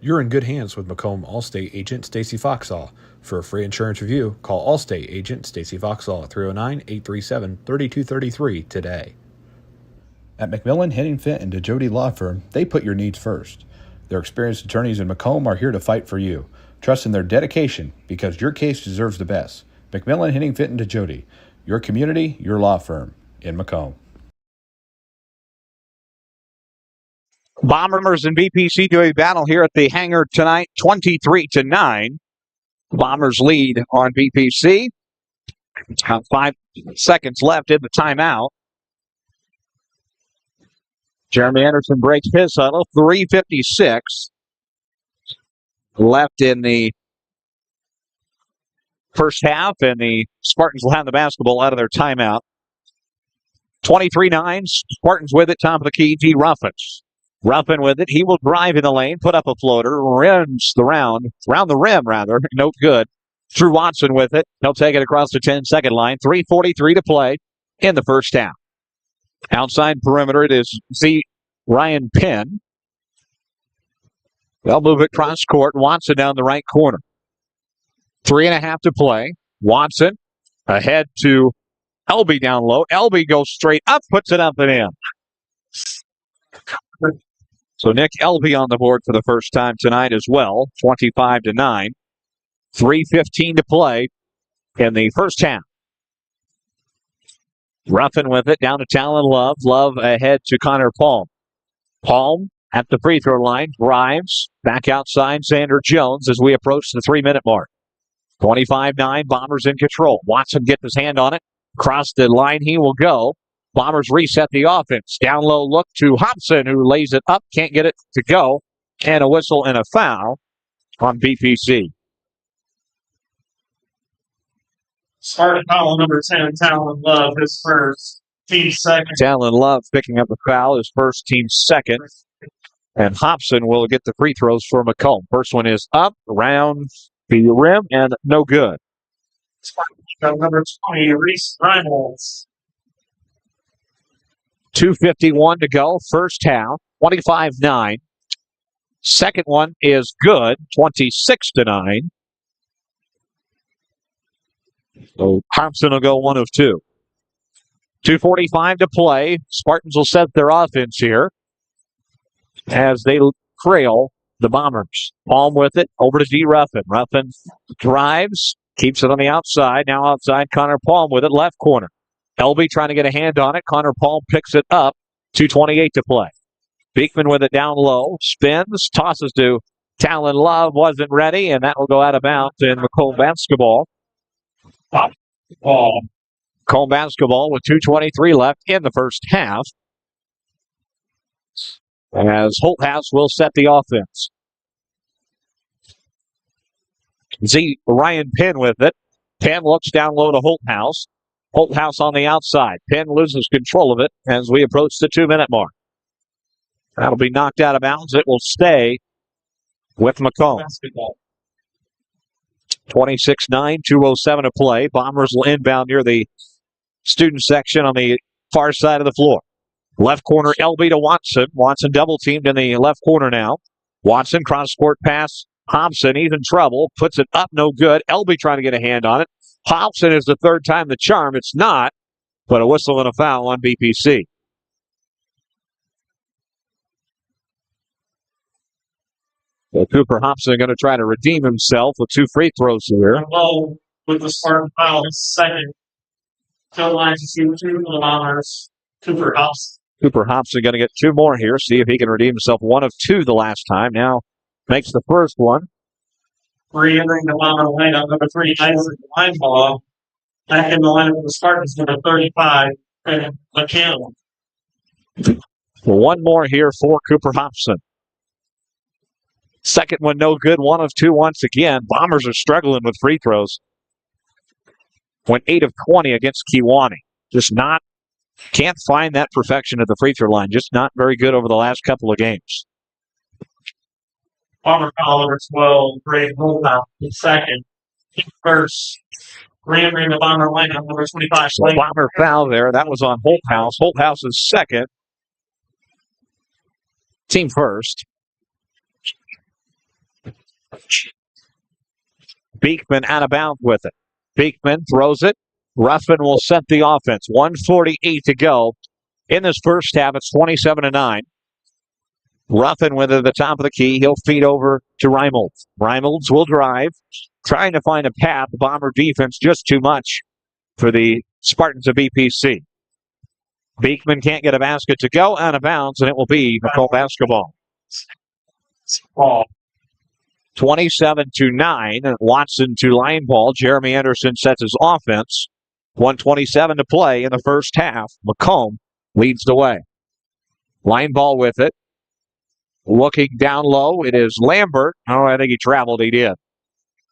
You're in good hands with Macomb Allstate agent Stacy Foxall. For a free insurance review, call Allstate agent Stacy Foxall at 309-837-3233 today. At McMillan, Henningfit, and DeJody Law Firm, they put your needs first. Their experienced attorneys in Macomb are here to fight for you. Trust in their dedication because your case deserves the best. McMillan, Henningfit, and DeJody, your community, your law firm in Macomb. Bombers and BPC do a battle here at the hangar tonight, 23-9. Bombers lead on BPC. 5 seconds left in the timeout. Jeremy Anderson breaks his huddle. 3:56 left in the first half, and the Spartans will have the basketball out of their timeout. 23-9, Spartans with it, top of the key, G. Ruffins. Ruffin with it. He will drive in the lane, put up a floater, rims the round the rim, rather. No good. Drew Watson with it. He'll take it across the 10-second line. 3:43 to play in the first half. Outside perimeter, it is Ryan Penn. They'll move it cross court. Watson down the right corner. 3.5 to play. Watson ahead to Elby down low. Elby goes straight up, puts it up and in. So Nick Elby on the board for the first time tonight as well. 25-9. 3:15 to play in the first half. Ruffin with it down to Talon Love. Love ahead to Connor Palm. Palm at the free throw line. Drives back outside Xander Jones as we approach the 3-minute mark. 25-9. Bombers in control. Watson gets his hand on it. Across the line he will go. Bombers reset the offense. Down low look to Hobson, who lays it up. Can't get it to go. And a whistle and a foul on BPC. Spartan foul number 10, Talon Love, his first, team second. Talon Love picking up the foul, his first, team second. And Hobson will get the free throws for Macomb. First one is up, around the rim, and no good. Spartan number 20, Reese Reynolds. 2:51 to go, first half, 25-9. Second one is good, 26-9. So Hobson will go 1 of 2. 2:45 to play. Spartans will set their offense here as they trail the Bombers. Palm with it, over to D. Ruffin. Ruffin drives, keeps it on the outside. Now outside, Connor Palm with it, left corner. Elby trying to get a hand on it. Connor Palm picks it up. 2:28 to play. Beekman with it down low. Spins, tosses to Talon Love. Wasn't ready, and that will go out of bounds in Macomb basketball. Macomb basketball with 2:23 left in the first half. As Holthouse will set the offense. Ryan Penn with it. Penn looks down low to Holthouse. Holthouse on the outside. Penn loses control of it as we approach the 2-minute mark. That'll be knocked out of bounds. It will stay with Macomb. 26-9, 2:07 to play. Bombers will inbound near the student section on the far side of the floor. Left corner, Elby to Watson. Watson double teamed in the left corner now. Watson cross court pass. Hobson, he's in trouble. Puts it up, no good. Elby trying to get a hand on it. Hobson is the third time the charm. It's not, but a whistle and a foul on BPC. So Cooper Hobson going to try to redeem himself with 2 free throws here. Low with the Spartan foul, his second. Field line to shoot 2 for the Bombers. Cooper Hobson. Cooper Hobson going to get 2 more here. See if he can redeem himself. 1 of 2 the last time. Now makes the first one. Re-entering the Bomber lineup, number 3, Isaac Linebaugh. Back in the lineup with the Spartans, number 35, Macomb. 1 more here for Cooper Hobson. Second one, no good. 1 of 2 once again. Bombers are struggling with free throws. Went 8 of 20 against Kewanee. Can't find that perfection at the free throw line. Just not very good over the last couple of games. Bomber foul number 12, Greg Holthouse, second. First, re-entering the Bomber lineup, number 25. So Bomber foul there. That was on Holthouse. Holthouse is second. Team first. Beekman out of bounds with it. Beekman throws it. Ruffin will set the offense. 1:48 to go in this first half. It's 27-9. Ruffin with it at the top of the key. He'll feed over to Reynolds. Reynolds will drive, trying to find a path. The Bomber defense just too much for the Spartans of BPC. Beekman can't get a basket to go out of bounds, and it will be Macomb basketball. 27-9. Watson to line ball. Jeremy Anderson sets his offense. 1:27 to play in the first half. Macomb leads the way. Line ball with it. Looking down low, it is Lambert. Oh, I think he traveled. He did.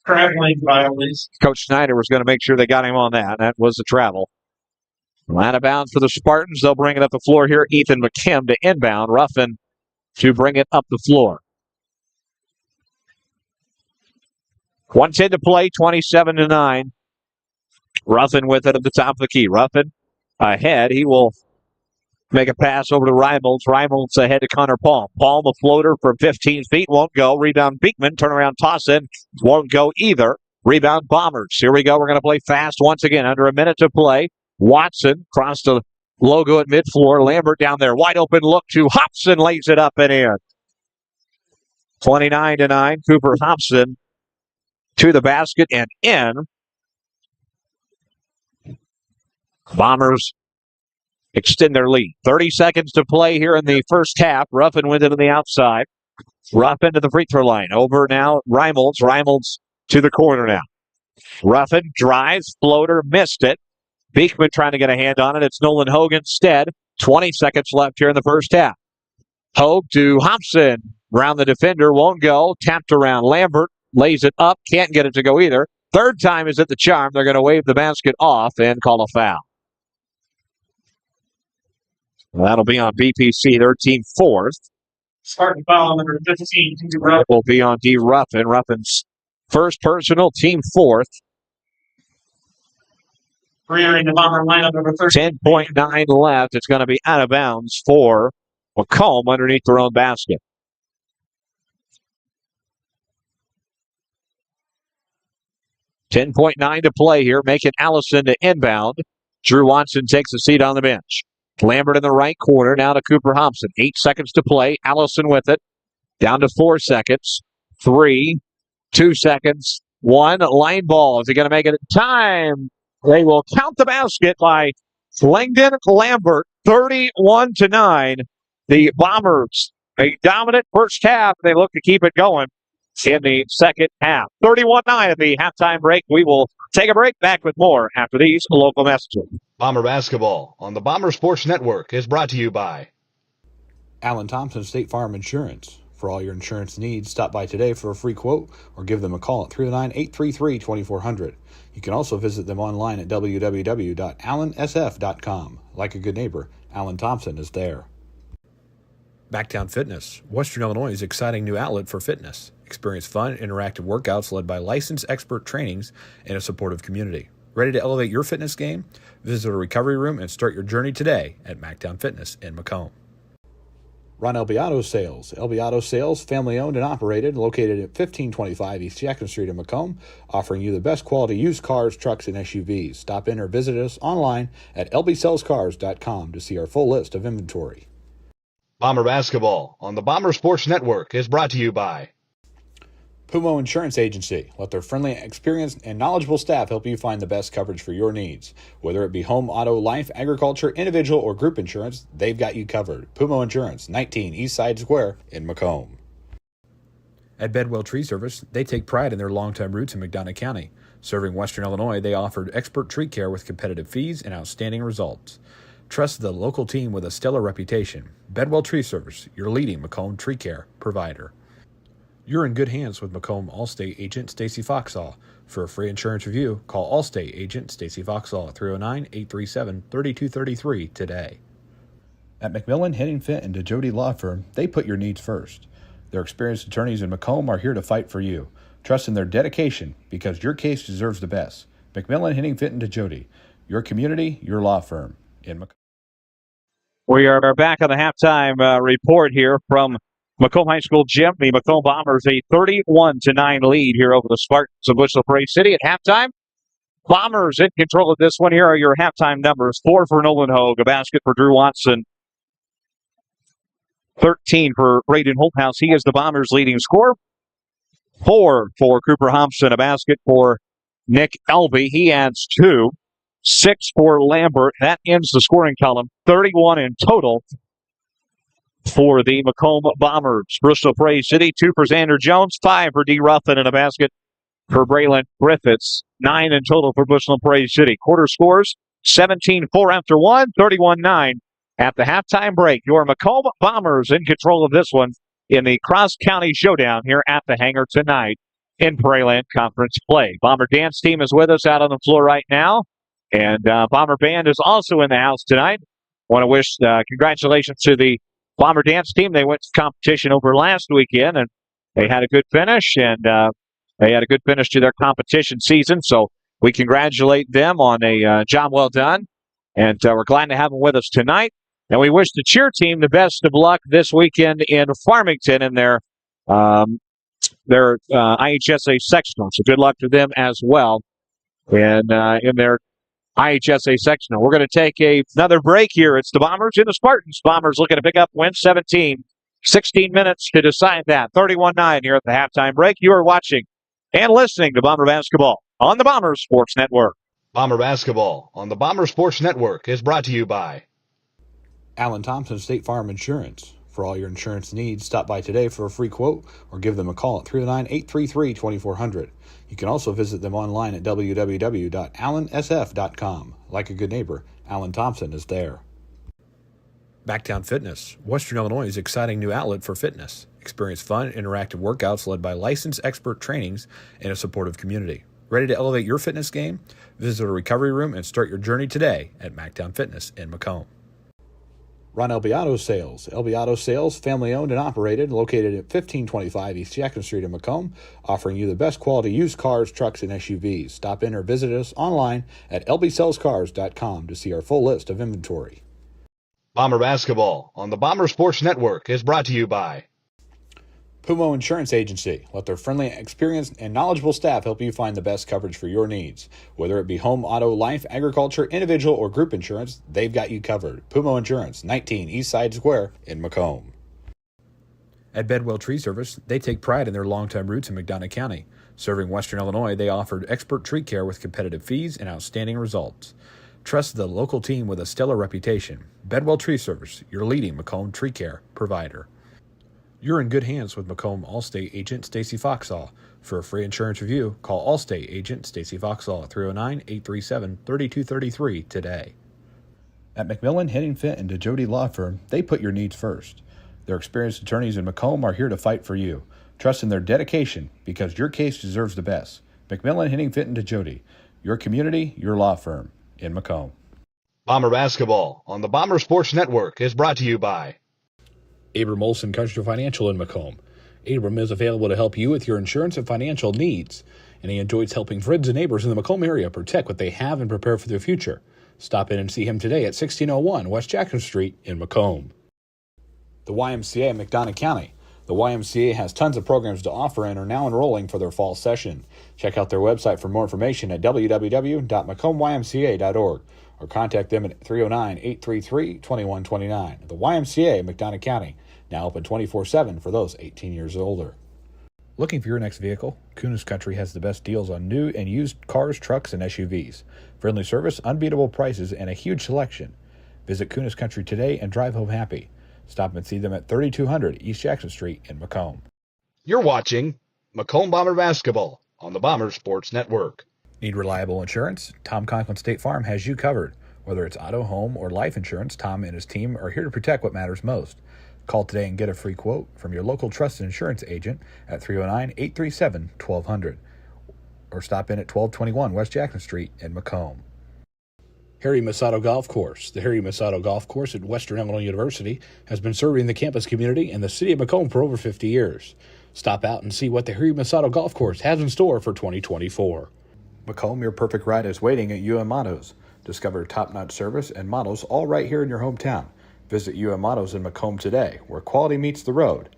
Traveling violence. Coach Snyder was going to make sure they got him on that. That was the travel. Out of bounds for the Spartans. They'll bring it up the floor here. Ethan Macomb to inbound. Ruffin to bring it up the floor. 1:10 to play, 27-9. Ruffin with it at the top of the key. Ruffin ahead. He will make a pass over to Reimolds. Reimolds ahead to Connor Palm. Palm, a floater from 15 feet. Won't go. Rebound Beekman. Turnaround toss in. Won't go either. Rebound Bombers. Here we go. We're going to play fast once again. Under a minute to play. Watson crossed the logo at mid-floor. Lambert down there. Wide open look to Hobson. Lays it up and in. 29-9. Cooper Hobson to the basket and in. Bombers extend their lead. 30 seconds to play here in the first half. Ruffin wins it on the outside. Ruffin to the free throw line. Over now, Reimolds. Reimolds to the corner now. Ruffin drives, floater, missed it. Beekman trying to get a hand on it. It's Nolan Hogue instead. 20 seconds left here in the first half. Hogue to Hobson. Around the defender, won't go. Tapped around Lambert. Lays it up. Can't get it to go either. Third time is at the charm. They're going to wave the basket off and call a foul. That'll be on BPC, their team fourth. Spartan foul number 15. It will be on D. Ruffin. Ruffin's first personal, team fourth. Reentering the Bomber lineup number 13. 10.9 left. It's going to be out of bounds for Macomb underneath their own basket. $10.9 to play here. Making Allison to inbound. Drew Watson takes a seat on the bench. Lambert in the right corner. Now to Cooper Hobson. 8 seconds to play. Allison with it. Down to 4 seconds. 3, 2 seconds. 1. Line ball. Is he going to make it in time? They will count the basket by Langdon Lambert. 31-9. The Bombers, a dominant first half. They look to keep it going in the second half. 31-9 at the halftime break. We will take a break. Back with more after these local messages. Bomber basketball on the Bomber Sports Network is brought to you by Alan Thompson State Farm Insurance. For all your insurance needs, stop by today for a free quote or give them a call at 309-833-2400. You can also visit them online at www.allansf.com. Like a good neighbor, Alan Thompson is there. Backtown Fitness, Western Illinois' exciting new outlet for fitness. Experience fun, interactive workouts led by licensed expert trainings and a supportive community. Ready to elevate your fitness game? Visit a recovery room and start your journey today at Mactown Fitness in Macomb. Ron LB Auto Sales. LB Auto Sales, family owned and operated, located at 1525 East Jackson Street in Macomb, offering you the best quality used cars, trucks, and SUVs. Stop in or visit us online at lbsellscars.com to see our full list of inventory. Bomber basketball on the Bomber Sports Network is brought to you by Pumo Insurance Agency. Let their friendly, experienced, and knowledgeable staff help you find the best coverage for your needs. Whether it be home, auto, life, agriculture, individual, or group insurance, they've got you covered. Pumo Insurance, 19 East Side Square in Macomb. At Bedwell Tree Service, they take pride in their long-time roots in McDonough County. Serving Western Illinois, they offered expert tree care with competitive fees and outstanding results. Trust the local team with a stellar reputation. Bedwell Tree Service, your leading Macomb tree care provider. You're in good hands with Macomb Allstate agent Stacy Foxall. For a free insurance review, call Allstate agent Stacy Foxall at 309-837-3233 today. At McMillan, Henning Fint, and DeJody Law Firm, they put your needs first. Their experienced attorneys in Macomb are here to fight for you. Trust in their dedication because your case deserves the best. McMillan, Henning Fint, and DeJody, your community, your law firm in Macomb. We are back on the halftime report here from Macomb High School gym. The Macomb Bombers a 31-9 lead here over the Spartans of Bushel Prairie City at halftime. Bombers in control of this one. Here are your halftime numbers. 4 for Nolan Hogue, a basket for Drew Watson. 13 for Braden Holthouse. He is the Bombers' leading scorer. 4 for Cooper Hobson, a basket for Nick Elby. He adds 2. 6 for Lambert. That ends the scoring column. 31 in total for the Macomb Bombers. Bristol Prairie City, 2 for Xander Jones, 5 for D. Ruffin, and a basket for Braylon Griffiths. 9 in total for Bristol Prairie City. Quarter scores, 17-4 after 1, 31-9 at the halftime break. Your Macomb Bombers in control of this one in the cross-county showdown here at the hangar tonight in Prairieland Conference play. Bomber Dance Team is with us out on the floor right now, and Bomber Band is also in the house tonight. Want to wish congratulations to the Bomber Dance Team. They went to competition over last weekend, and they had a good finish, and they had a good finish to their competition season, so we congratulate them on a job well done, and we're glad to have them with us tonight. And we wish the cheer team the best of luck this weekend in Farmington in their IHSA sectional. So good luck to them as well in their IHSA sectional. We're going to take another break here. It's the Bombers and the Spartans. Bombers looking to pick up win 17. 16 minutes to decide that. 31-9 here at the halftime break. You are watching and listening to Bomber Basketball on the Bomber Sports Network. Bomber Basketball on the Bomber Sports Network is brought to you by Alan Thompson State Farm Insurance. For all your insurance needs, stop by today for a free quote or give them a call at 309-833-2400. You can also visit them online at www.allansf.com. Like a good neighbor, Alan Thompson is there. Backtown Fitness, Western Illinois' exciting new outlet for fitness. Experience fun, interactive workouts led by licensed expert trainings and a supportive community. Ready to elevate your fitness game? Visit a recovery room and start your journey today at Mactown Fitness in Macomb. Ron LB Auto Sales. LB Auto Sales, family owned and operated, located at 1525 East Jackson Street in Macomb, offering you the best quality used cars, trucks, and SUVs. Stop in or visit us online at lbsellscars.com to see our full list of inventory. Bomber Basketball on the Bomber Sports Network is brought to you by Pumo Insurance Agency. Let their friendly, experienced, and knowledgeable staff help you find the best coverage for your needs. Whether it be home, auto, life, agriculture, individual, or group insurance, they've got you covered. Pumo Insurance, 19 East Side Square in Macomb. At Bedwell Tree Service, they take pride in their longtime roots in McDonough County. Serving Western Illinois, they offered expert tree care with competitive fees and outstanding results. Trust the local team with a stellar reputation. Bedwell Tree Service, your leading Macomb tree care provider. You're in good hands with Macomb Allstate agent Stacy Foxall. For a free insurance review, call Allstate agent Stacy Foxall at 309-837-3233 today. At McMillan, Henningfit, and DeJody Law Firm, they put your needs first. Their experienced attorneys in Macomb are here to fight for you. Trust in their dedication because your case deserves the best. McMillan, Henningfit, and DeJody, your community, your law firm in Macomb. Bomber Basketball on the Bomber Sports Network is brought to you by Abram Olson Country Financial in Macomb. Abram is available to help you with your insurance and financial needs, and he enjoys helping friends and neighbors in the Macomb area protect what they have and prepare for their future. Stop in and see him today at 1601 West Jackson Street in Macomb. The YMCA in McDonough County. The YMCA has tons of programs to offer and are now enrolling for their fall session. Check out their website for more information at www.macombymca.org or contact them at 309-833-2129. The YMCA in McDonough County, now open 24/7 for those 18 years or older. Looking for your next vehicle? Kunis Country has the best deals on new and used cars, trucks, and SUVs. Friendly service, unbeatable prices, and a huge selection. Visit Kunis Country today and drive home happy. Stop and see them at 3200 East Jackson Street in Macomb. You're watching Macomb Bomber Basketball on the Bomber Sports Network. Need reliable insurance? Tom Conklin State Farm has you covered. Whether it's auto, home, or life insurance, Tom and his team are here to protect what matters most. Call today and get a free quote from your local trusted insurance agent at 309-837-1200 or stop in at 1221 West Jackson Street in Macomb. Harry Masato Golf Course. The Harry Masato Golf Course at Western Illinois University has been serving the campus community and the city of Macomb for over 50 years. Stop out and see what the Harry Masato Golf Course has in store for 2024. Macomb, your perfect ride is waiting at UM Autos. Discover top-notch service and models all right here in your hometown. Visit UM Autos in Macomb today, where quality meets the road,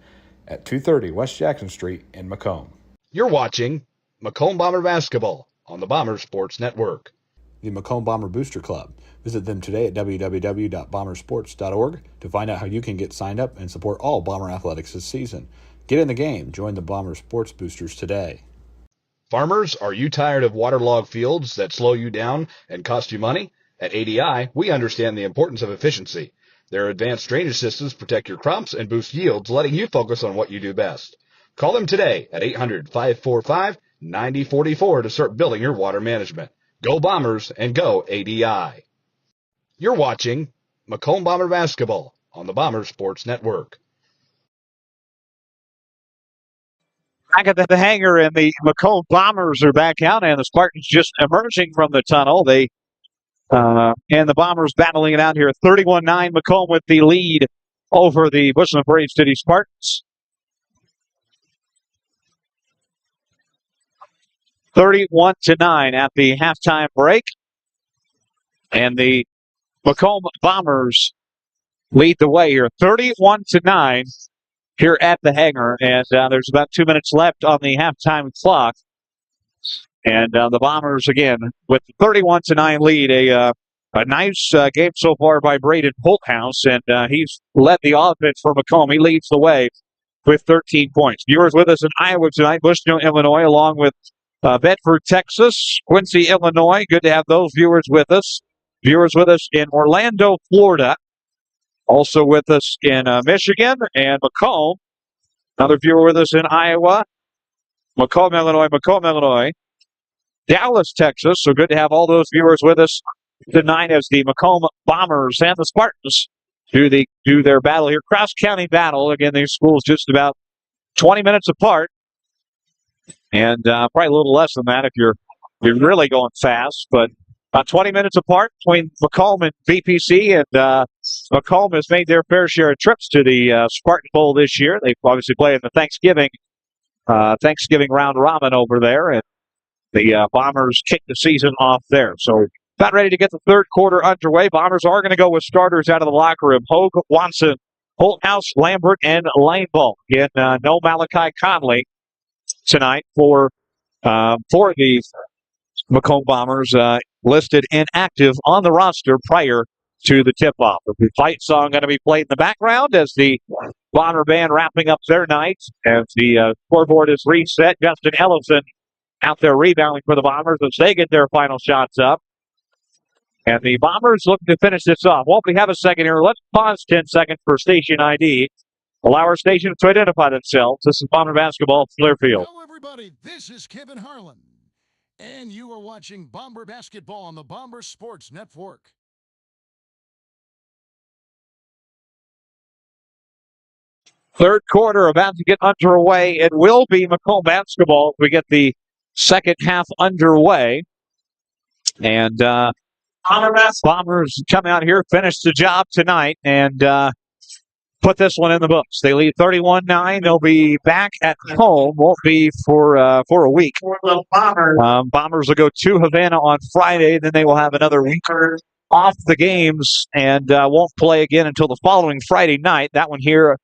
at 230 West Jackson Street in Macomb. You're watching Macomb Bomber Basketball on the Bomber Sports Network. The Macomb Bomber Booster Club. Visit them today at www.bombersports.org to find out how you can get signed up and support all Bomber athletics this season. Get in the game. Join the Bomber Sports Boosters today. Farmers, are you tired of waterlogged fields that slow you down and cost you money? At ADI, we understand the importance of efficiency. Their advanced drainage systems protect your crops and boost yields, letting you focus on what you do best. Call them today at 800-545-9044 to start building your water management. Go Bombers and go ADI. You're watching Macomb Bomber Basketball on the Bomber Sports Network. Back at the hangar, and the Macomb Bombers are back out, and the Spartans just emerging from the tunnel. And the Bombers battling it out here. 31-9, Macomb with the lead over the Bushland Parade City Spartans. 31-9 at the halftime break. And the Macomb Bombers lead the way here. 31-9 here at the hangar. And there's about 2 minutes left on the halftime clock. And the Bombers, again, with the 31-9 lead, a nice game so far by Braden Holthouse, and he's led the offense for Macomb. He leads the way with 13 points. Viewers with us in Iowa tonight, Bushnell, Illinois, along with Bedford, Texas, Quincy, Illinois. Good to have those viewers with us. Viewers with us in Orlando, Florida. Also with us in Michigan and Macomb. Another viewer with us in Iowa. Macomb, Illinois. Dallas, Texas. So good to have all those viewers with us tonight as the Macomb Bombers and the Spartans do their battle here. Cross-county battle. Again, these schools just about 20 minutes apart. And probably a little less than that if you're really going fast. But about 20 minutes apart between Macomb and BPC. And Macomb has made their fair share of trips to the Spartan Bowl this year. They obviously play in the Thanksgiving round robin over there. And the Bombers kick the season off there. So about ready to get the third quarter underway. Bombers are going to go with starters out of the locker room. Hogue, Watson, Holthouse, Lambert, and Laneball. Again, no Malachi Conley tonight for the Macomb Bombers, listed inactive on the roster prior to the tip-off. The fight song going to be played in the background as the Bomber band wrapping up their night. As the scoreboard is reset, Justin Ellison out there rebounding for the Bombers as they get their final shots up. And the Bombers looking to finish this off. Well, we have a second here. Let's pause 10 seconds for station ID. Allow our station to identify themselves. This is Bomber Basketball, Clearfield. Hello, everybody. This is Kevin Harlan. And you are watching Bomber Basketball on the Bomber Sports Network. Third quarter about to get underway. It will be Macomb basketball if we get the second half underway. And Bombers come out here, finish the job tonight, and put this one in the books. They lead 31-9. They'll be back at home. Won't be for a week. Bombers will go to Havana on Friday. Then they will have another week off the games and won't play again until the following Friday night. That one here,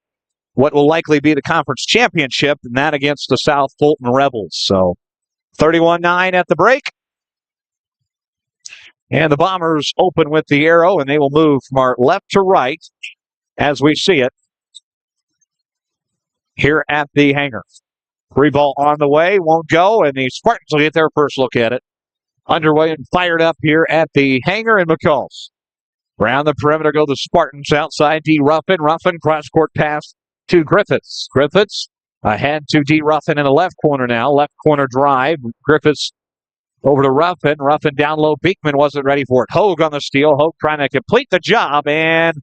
what will likely be the conference championship, and that against the South Fulton Rebels. So 31-9 at the break. And the Bombers open with the arrow, and they will move from our left to right as we see it here at the hangar. Free ball on the way, won't go, and the Spartans will get their first look at it. Underway and fired up here at the hangar in Macomb. Around the perimeter go the Spartans. Outside, D. Ruffin. Ruffin, cross-court pass to Griffiths. Griffiths ahead to D. Ruffin in the left corner now. Left corner drive. Griffiths over to Ruffin. Ruffin down low. Beekman wasn't ready for it. Hogue on the steal. Hogue trying to complete the job and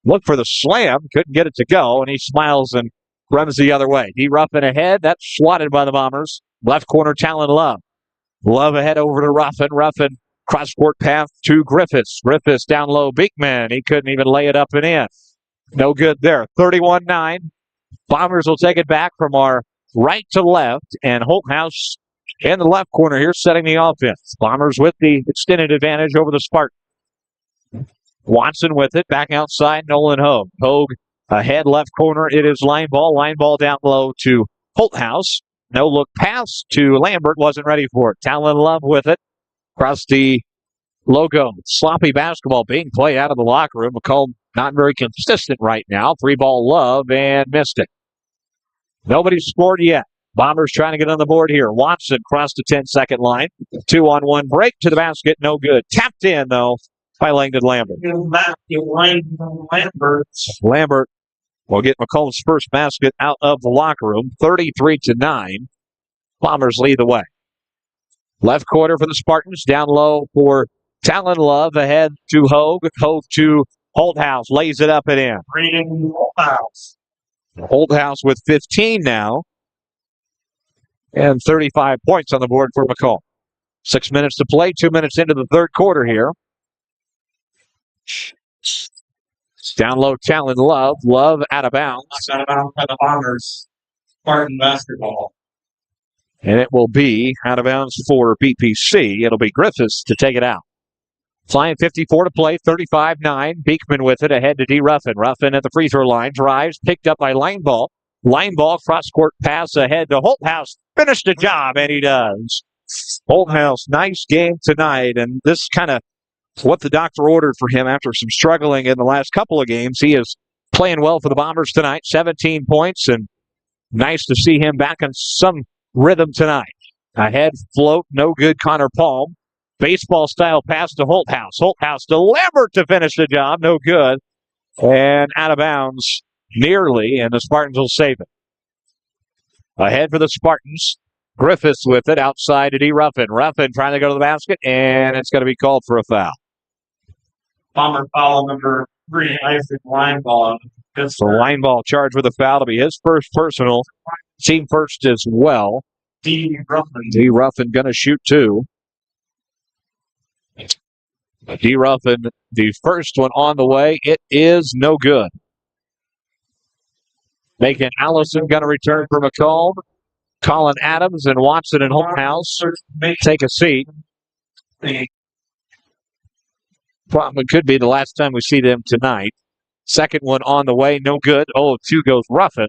look for the slam. Couldn't get it to go, and he smiles and runs the other way. D. Ruffin ahead. That's swatted by the Bombers. Left corner, Talon Love. Love ahead over to Ruffin. Ruffin, cross-court path to Griffiths. Griffiths down low. Beekman. He couldn't even lay it up and in. No good there. 31-9. Bombers will take it back from our right to left, and Holthouse in the left corner here setting the offense. Bombers with the extended advantage over the Spartans. Watson with it. Back outside, Nolan Hogue. Hogue ahead left corner. It is line ball. Line ball down low to Holthouse. No look pass to Lambert. Wasn't ready for it. Talon Love with it. Across the logo. Sloppy basketball being played out of the locker room. Macomb not very consistent right now. Free ball Love and missed it. Nobody's scored yet. Bombers trying to get on the board here. Watson crossed the 10-second line. 2-on-1 break to the basket. No good. Tapped in, though, by Langdon Lambert. Lambert will get Macomb's first basket out of the locker room. 33-9. Bombers lead the way. Left corner for the Spartans. Down low for Talon Love. Ahead to Hogue. Hogue to Holthouse lays it up and in. Reading Holthouse. Holthouse with 15 now. And 35 points on the board for Macomb. 6 minutes to play, 2 minutes into the third quarter here. Down low, Talon Love. Love out of bounds. Out of bounds by the Bombers. Spartan basketball. And it will be out of bounds for BPC. It'll be Griffiths to take it out. Flying 54 to play, 35-9. Beekman with it ahead to D. Ruffin. Ruffin at the free throw line. Drives, picked up by Lineball. Lineball, cross-court pass ahead to Holthouse. Finished the job, and he does. Holthouse, nice game tonight. And this kind of what the doctor ordered for him after some struggling in the last couple of games. He is playing well for the Bombers tonight. 17 points, and nice to see him back in some rhythm tonight. Ahead float, no good. Connor Palm. Baseball-style pass to Holthouse. Holthouse to Lambert to finish the job. No good. And out of bounds nearly, and the Spartans will save it. Ahead for the Spartans. Griffiths with it outside to D. Ruffin. Ruffin trying to go to the basket, and it's going to be called for a foul. Bomber foul number 3, Isaac Lineball. So Lineball charged with a foul to be his first personal. Team first as well. D. Ruffin. D. Ruffin going to shoot 2. D. Ruffin, the first one on the way. It is no good. Macon Allison going to return for Macomb. Colin Adams and Watson and Holthouse take a seat. Probably could be the last time we see them tonight. Second one on the way, no good. 0-2 goes Ruffin.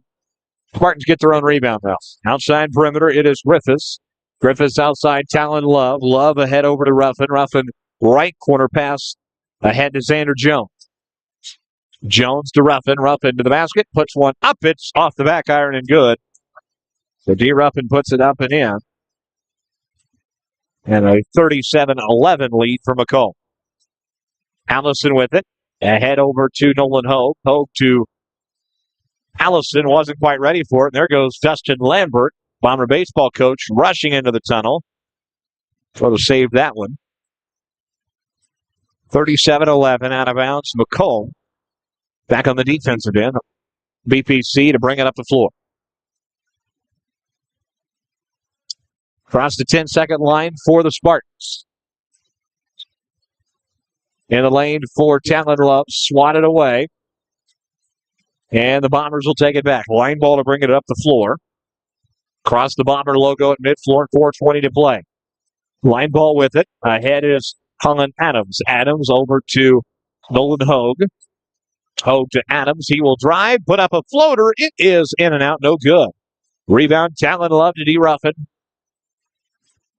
Spartans get their own rebound now. Outside perimeter, it is Griffiths. Griffiths outside, Talon Love. Love ahead over to Ruffin. Ruffin right corner pass ahead to Xander Jones. Jones to Ruffin. Ruffin to the basket. Puts one up. It's off the back iron and good. So D. Ruffin puts it up and in. And a 37-11 lead for Macomb. Allison with it. Ahead over to Nolan Hogue. Hogue to Allison. Wasn't quite ready for it. There goes Dustin Lambert, Bomber baseball coach, rushing into the tunnel. Sort of saved that one. 37-11 out of bounds. Macomb back on the defensive end. BPC to bring it up the floor. Across the 10-second line for the Spartans. In the lane for Talon Love. Swatted away. And the Bombers will take it back. Line ball to bring it up the floor. Across the Bomber logo at midfloor. 4:20 to play. Line ball with it. Ahead is Colin Adams. Adams over to Nolan Hogue. Hogue to Adams. He will drive. Put up a floater. It is in and out. No good. Rebound. Talon Love to D. Ruffin.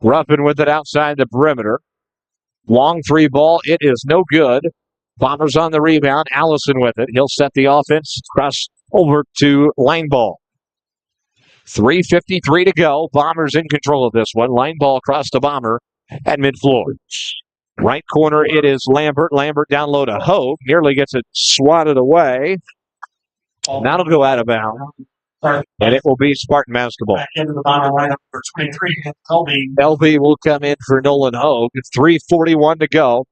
Ruffin with it outside the perimeter. Long 3 ball. It is no good. Bombers on the rebound. Allison with it. He'll set the offense. Cross over to line ball. 3:53 to go. Bombers in control of this one. Line ball across the Bomber at midfloor. Right corner, it is Lambert. Lambert down low to Hogue. Nearly gets it swatted away. That'll go out of bounds. And it will be Spartan basketball. Back into the Bomber lineup for 23. LB will come in for Nolan Hogue. 3:41 to go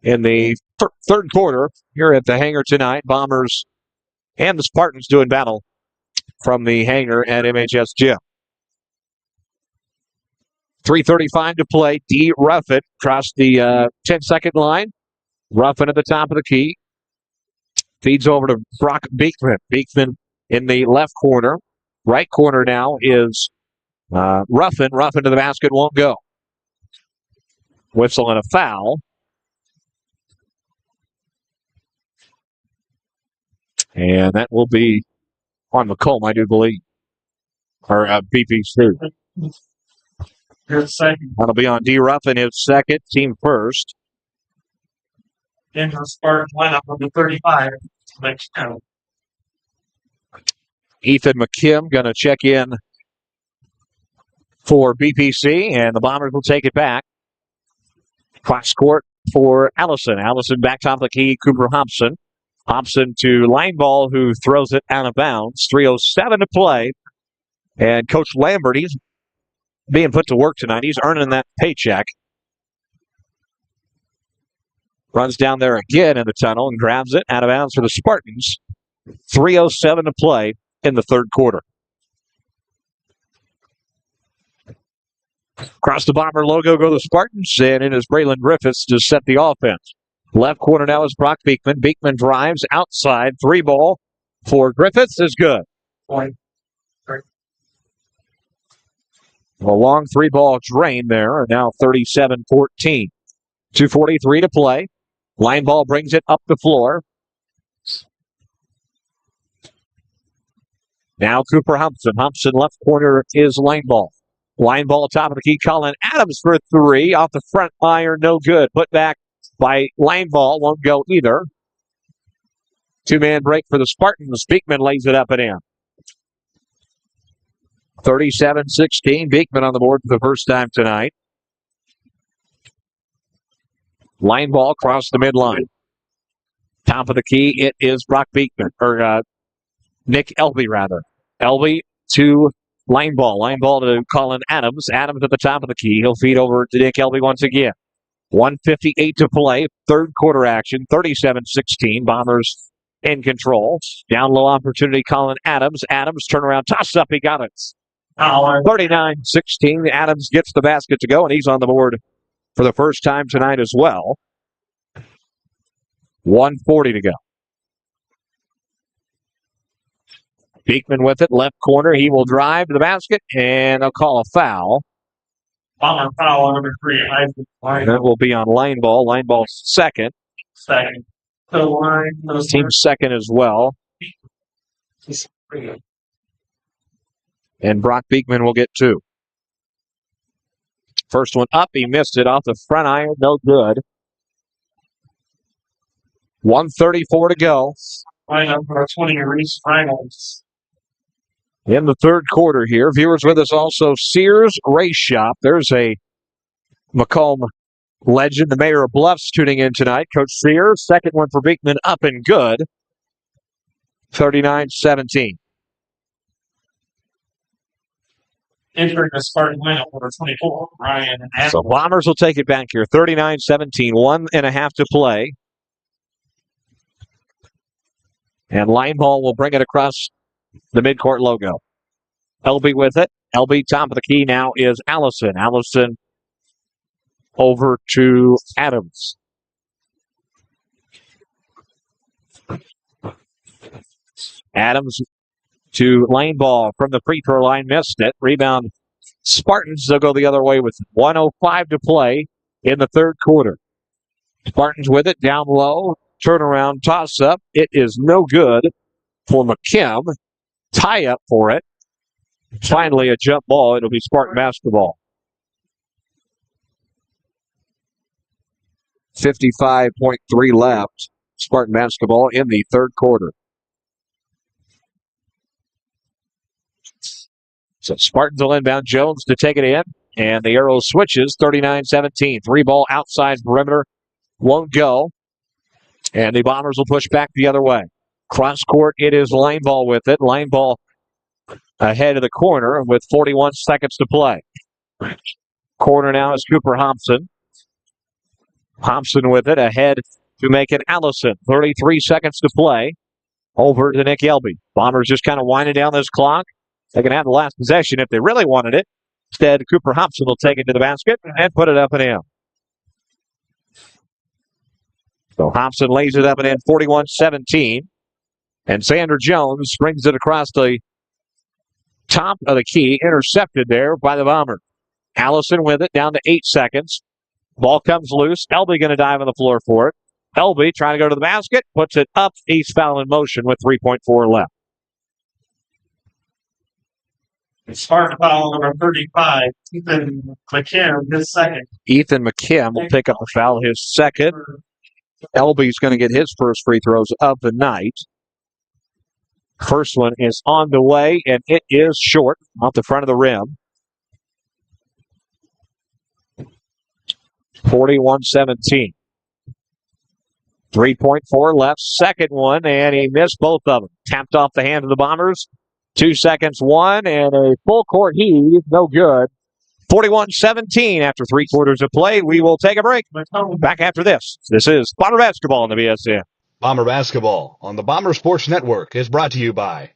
in the third quarter here at the hangar tonight. Bombers and the Spartans doing battle from the hangar at MHS Gym. 3:35 to play. D. Ruffin across the 10-second line. Ruffin at the top of the key. Feeds over to Brock Beekman. Beekman in the left corner. Right corner now is Ruffin. Ruffin to the basket, won't go. Whistle and a foul. And that will be on Macomb, I do believe. Or BPC. Here's second. That'll be on D. Ruffin, his second, team first. Into the Spartan lineup number 35. Ethan McKim going to check in for BPC, and the Bombers will take it back. Cross court for Allison. Allison back top of the key, Cooper Hobson. Hobson to line ball, who throws it out of bounds. 3:07 to play. And Coach Lambert, he's being put to work tonight. He's earning that paycheck. Runs down there again in the tunnel and grabs it out of bounds for the Spartans. 3:07 to play in the third quarter. Across the Bomber logo go the Spartans, and it is Braylon Griffiths to set the offense. Left corner now is Brock Beekman. Beekman drives outside. 3 ball for Griffiths is good. A long 3 ball drain there, and now 37-14. 2:43 to play. Line ball brings it up the floor. Now Cooper Humpson. Humpson left corner is line ball. Line ball top of the key. Colin Adams for 3. Off the front iron, no good. Put back by line ball. Won't go either. 2-man break for the Spartans. Beekman lays it up and in. 37-16. Beekman on the board for the first time tonight. Line ball across the midline. Top of the key, it is Brock Beekman. Or Nick Elby, rather. Elby to line ball. Line ball to Colin Adams. Adams at the top of the key. He'll feed over to Nick Elby once again. 1:58 to play. Third quarter action. 37-16. Bombers in control. Down low opportunity, Colin Adams. Adams turnaround. Toss up. He got it. 39-16. Adams gets the basket to go, and he's on the board for the first time tonight as well. 1:40 to go. Beekman with it, left corner. He will drive to the basket, and they'll call a foul. Bomber foul on number 3. And that will be on line ball. Line ball second. Second. The line. Team second as well. And Brock Beekman will get 2. First one up. He missed it off the front iron. No good. 1:34 to go. Line number 20, Reese Reynolds. In the third quarter here. Viewers with us also, Sears Race Shop. There's a Macomb legend, the mayor of Bluffs, tuning in tonight. Coach Sears, second one for Beekman, up and good. 39-17. Entering the Spartan lineup, number 24, Ryan Adams. So Bombers will take it back here. 39-17, 1.5 to play. And line ball will bring it across the midcourt logo. LB with it. LB top of the key now is Allison. Allison over to Adams. Adams to lane ball from the free throw line. Missed it. Rebound Spartans. They'll go the other way with 1:05 to play in the third quarter. Spartans with it down low. Turnaround toss up. It is no good for Macomb. Tie up for it. Finally a jump ball. It'll be Spartan basketball. 55.3 left. Spartan basketball in the third quarter. So Spartans will inbound. Jones to take it in. And the arrow switches. 39-17. 3-ball outside perimeter. Won't go. And the Bombers will push back the other way. Cross court, it is line ball with it. Line ball ahead of the corner with 41 seconds to play. Corner now is Cooper Hobson. Hobson with it ahead to make it Allison. 33 seconds to play. Over to Nick Elby. Bombers just kind of winding down this clock. They can have the last possession if they really wanted it. Instead, Cooper Hobson will take it to the basket and put it up and in. So Hobson lays it up and in 41-17. And Xander Jones brings it across the top of the key. Intercepted there by the Bomber. Allison with it down to 8 seconds. Ball comes loose. Elby going to dive on the floor for it. Elby trying to go to the basket. Puts it up. He's foul in motion with 3.4 left. Spartan foul number 35, Ethan McKim, his second. Ethan McKim will pick up the foul, his second. Elby's going to get his first free throws of the night. First one is on the way, and it is short off the front of the rim. 41-17. 3.4 left. Second one, and he missed both of them. Tapped off the hand of the Bombers. 2 seconds, one, and a full court heave. No good 41-17 after 3 quarters of play. We will take a break. Back after this. This is Bomber Basketball on the BSN. Bomber Basketball on the Bomber Sports Network is brought to you by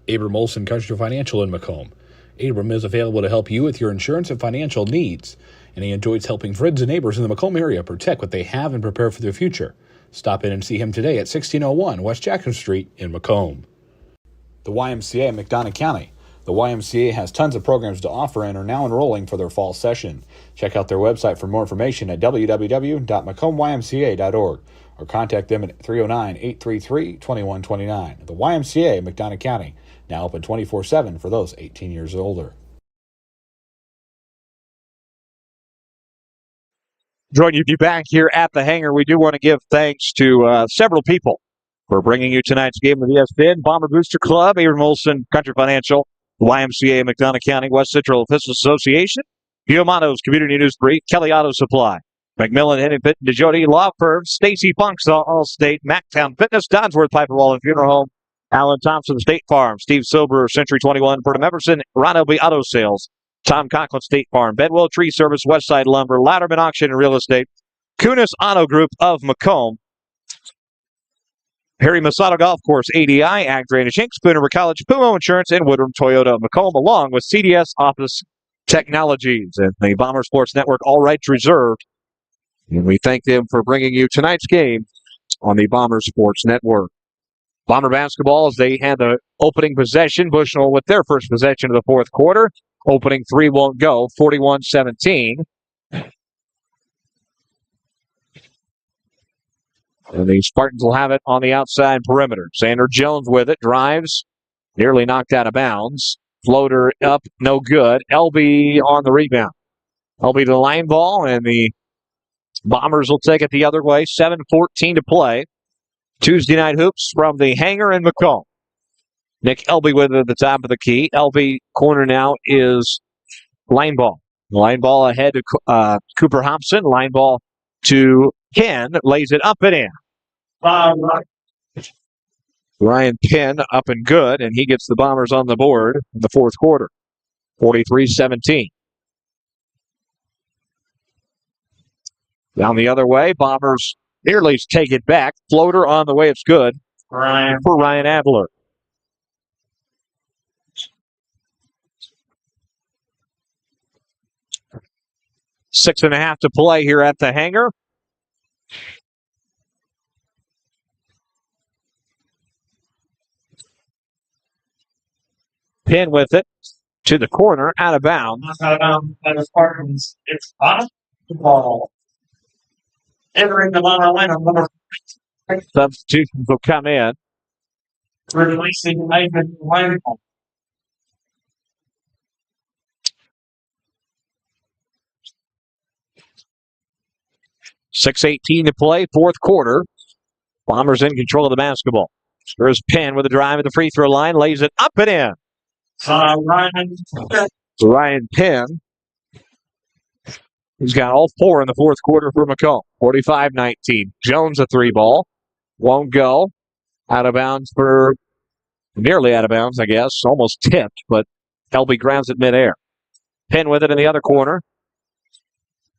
Abram Olson Country Financial in Macomb. Abram is available to help you with your insurance and financial needs, and he enjoys helping friends and neighbors in the Macomb area protect what they have and prepare for their future. Stop in and see him today at 1601 West Jackson Street in Macomb. The YMCA in McDonough County. The YMCA has tons of programs to offer and are now enrolling for their fall session. Check out their website for more information at www.macombymca.org or contact them at 309-833-2129. The YMCA in McDonough County, now open 24/7 for those 18 years or older. Joining you back here at the hangar, we do want to give thanks to several people for bringing you tonight's game of the ESPN. Bomber Booster Club, Abram Olson Country Financial, YMCA McDonough County, West Central Officials Association, Giamato's Community News Brief, Kelly Auto Supply, McMillan, Henning Pitt, DeJote Law Firm, Stacy Punks, Allstate, Mactown Fitness, Donsworth, Piper Wall and Funeral Home, Alan Thompson, State Farm, Steve Silber, Century 21, Purdom Emerson, Ron Elby Auto Sales, Tom Conklin State Farm, Bedwell Tree Service, Westside Lumber, Louderman Auction and Real Estate, Kunis Auto Group of Macomb, Harry Masato Golf Course, ADI, Ag Drainage Inc., Spoon River College, Pumo Insurance, and Woodrum Toyota of Macomb, along with CDS Office Technologies and the Bomber Sports Network, all rights reserved. And we thank them for bringing you tonight's game on the Bomber Sports Network. Bomber basketball, as they had the opening possession, Bushnell with their first possession of the fourth quarter. Opening three won't go, 41-17. And the Spartans will have it on the outside perimeter. Xander Jones with it, drives, nearly knocked out of bounds. Floater up, no good. LB on the rebound. LB to the line ball, and the Bombers will take it the other way. 7:14 to play. Tuesday night hoops from the hangar in Macomb. Nick Elby with it at the top of the key. Elby corner now is line ball. Line ball ahead to Cooper Hobson. Line ball to Penn. Lays it up and in. Ryan Penn up and good, and he gets the Bombers on the board in the fourth quarter. 43-17. Down the other way, Bombers nearly take it back. Floater on the way, it's good for Ryan Adler. Six and a half to play here at the hangar. Penn with it to the corner, out of bounds. Out of bounds by the Spartans. It's basketball. Entering the Bomber lineup, number Substitutions will come in. replacing Ivan Lionel. $6:18 to play, fourth quarter. Bombers in control of the basketball. There's Penn with a drive at the free throw line, lays it up and in. Ryan Penn. He's got all four in the fourth quarter for Macomb. 45-19. Jones a three ball. Won't go. Out of bounds for nearly out of bounds, I guess. Almost tipped, but Elby grabs it midair. Penn with it in the other corner.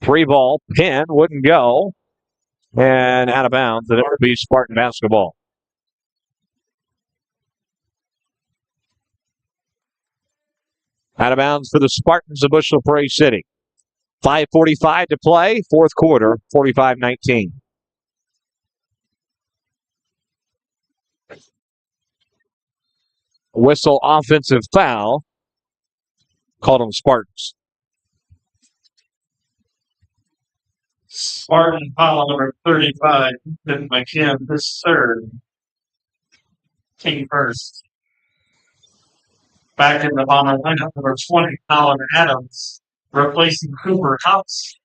Three ball. Penn wouldn't go. And out of bounds. And it would be Spartan basketball. Out of bounds for the Spartans of Bushel Prairie City. 5:45 to play, fourth quarter, 45-19. Whistle offensive foul. Called on Spartans. Spartan foul number 35. Ethan McKim, his third. Team first. Back in the Bomber lineup, number 20, Colin Adams, replacing Cooper Hobson.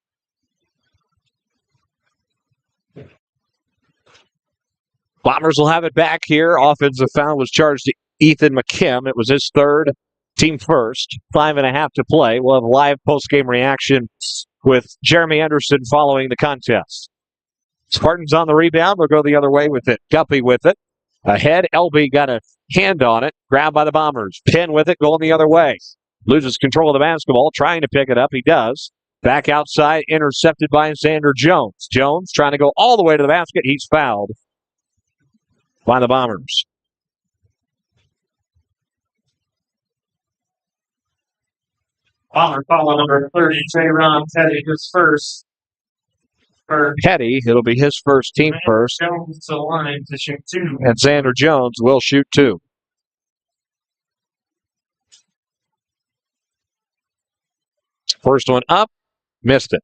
Bombers will have it back here. Offensive foul was charged to Ethan McKim. It was his third, team first. 5.5 to play. We'll have live post-game reaction with Jeremy Anderson following the contest. Spartans on the rebound. We'll go the other way with it. Guppy with it. Ahead, LB got a hand on it. Grabbed by the Bombers. Penn with it, going the other way. Loses control of the basketball, trying to pick it up. He does. Back outside, intercepted by Xander Jones. Jones trying to go all the way to the basket. He's fouled by the Bombers. Bomber foul number 30, J-Ron Petty, his first. Petty, it'll be his first, team first. Jones to the line to shoot 2. And Xander Jones will shoot 2. First one up, missed it.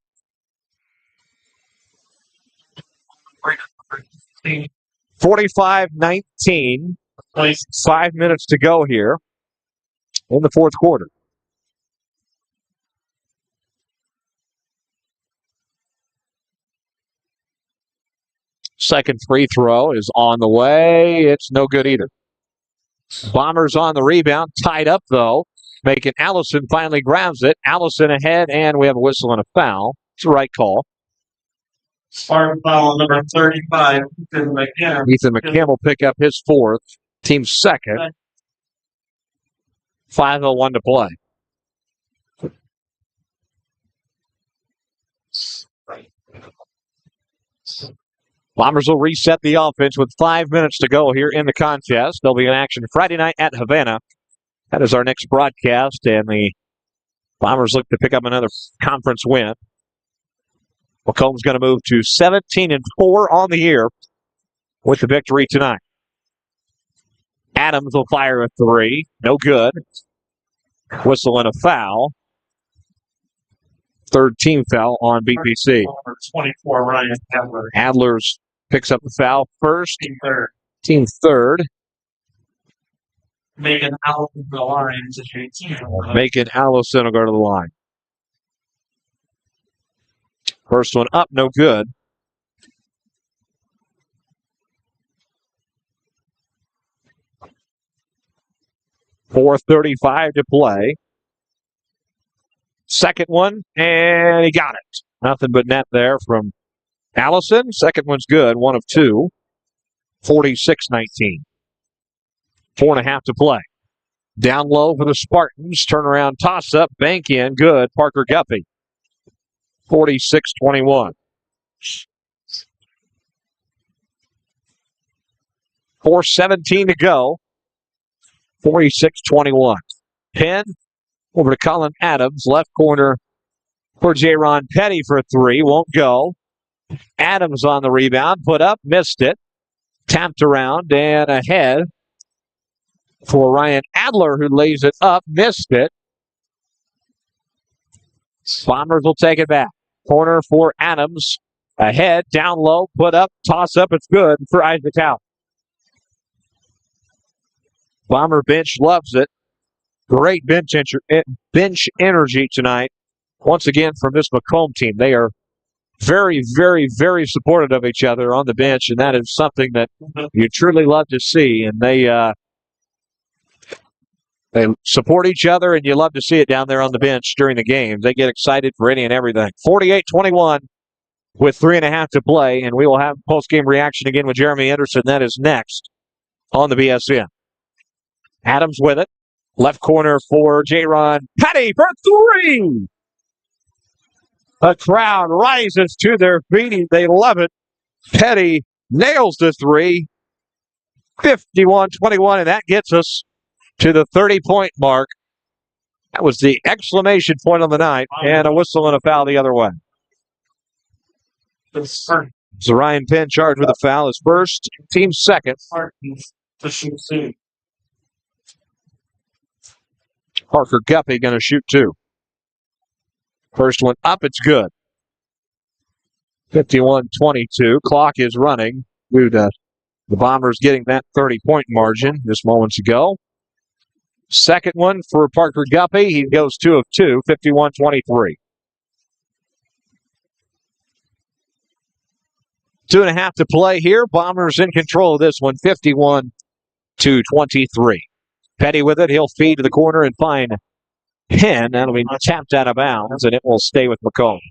45-19. 5 minutes to go here in the fourth quarter. Second free throw is on the way. It's no good either. Bombers on the rebound. Tied up, though. Making Allison finally grabs it. Allison ahead, and we have a whistle and a foul. It's the right call. Spartan foul number 35, Ethan McCann. Ethan McCann will pick up his fourth. Team's second. 5:01 to play. Bombers will reset the offense with 5 minutes to go here in the contest. They'll be in action Friday night at Havana. That is our next broadcast, and the Bombers look to pick up another conference win. Macomb's going to move to 17-4 on the year with the victory tonight. Adams will fire a three. No good. Whistle and a foul. Third team foul on BPC. 24, Ryan Adler. Adler's picks up the foul first. Team third. Team third. Megan Allison to the line to shoot 2. Macon Allison will go to the line. First one up, no good. .435 to play. Second one, and he got it. Nothing but net there from Allison. Second one's good, 1 of 2. 46-19. 4.5 to play. Down low for the Spartans. Turnaround toss-up, bank in, good. Parker Guppy. 46-21. 4:17 to go. 46-21. Penn over to Colin Adams. Left corner for J-Ron Petty for a three. Won't go. Adams on the rebound. Put up. Missed it. Tapped around and ahead for Ryan Adler, who lays it up. Missed it. Bombers will take it back. Corner for Adams. Ahead. Down low. Put up. Toss up. It's good for Isaac Howe. Bomber bench loves it. Great bench energy tonight. Once again from this Macomb team. They are very, very, very supportive of each other on the bench, and that is something that you truly love to see. And they support each other, and you love to see it down there on the bench during the games. They get excited for any and everything. 48-21 with 3.5 to play, and we will have post-game reaction again with Jeremy Anderson. That is next on the BSN. Adams with it. Left corner for J-Ron Petty for three. The crowd rises to their feet. They love it. Petty nails the three. 51-21, and that gets us to the 30-point mark. That was the exclamation point of the night, and a whistle and a foul the other way. So Ryan Penn charged with a foul, his first, team second. Parker Guppy going to shoot two. First one up, it's good. 51-22. Clock is running. The Bombers getting that 30-point margin just moments ago. Second one for Parker Guppy. He goes 2 of 2, 51-23. 2.5 to play here. Bombers in control of this one, 51-23. Petty with it. He'll feed to the corner and find Penn. That'll be tapped out of bounds, and it will stay with Macomb.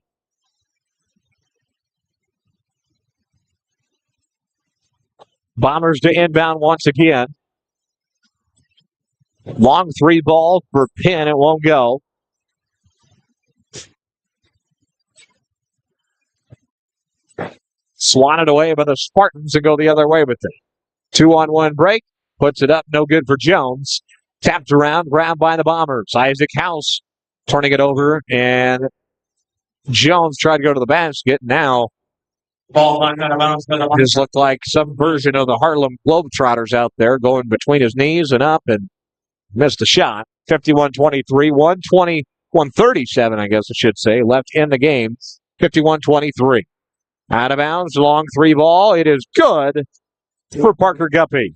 Bombers to inbound once again. Long three ball for Penn. It won't go. Swatted away by the Spartans and go the other way with it. 2-on-1 break. Puts it up. No good for Jones. Tapped around. Grabbed by the Bombers. Isaac House turning it over. And Jones tried to go to the basket. Now Ball knocked out of bounds by the this looked like some version of the Harlem Globetrotters out there going between his knees and up and missed a shot. 51-23, 137, I guess I should say, left in the game. 51-23. Out of bounds, long three ball. It is good for Parker Guppy.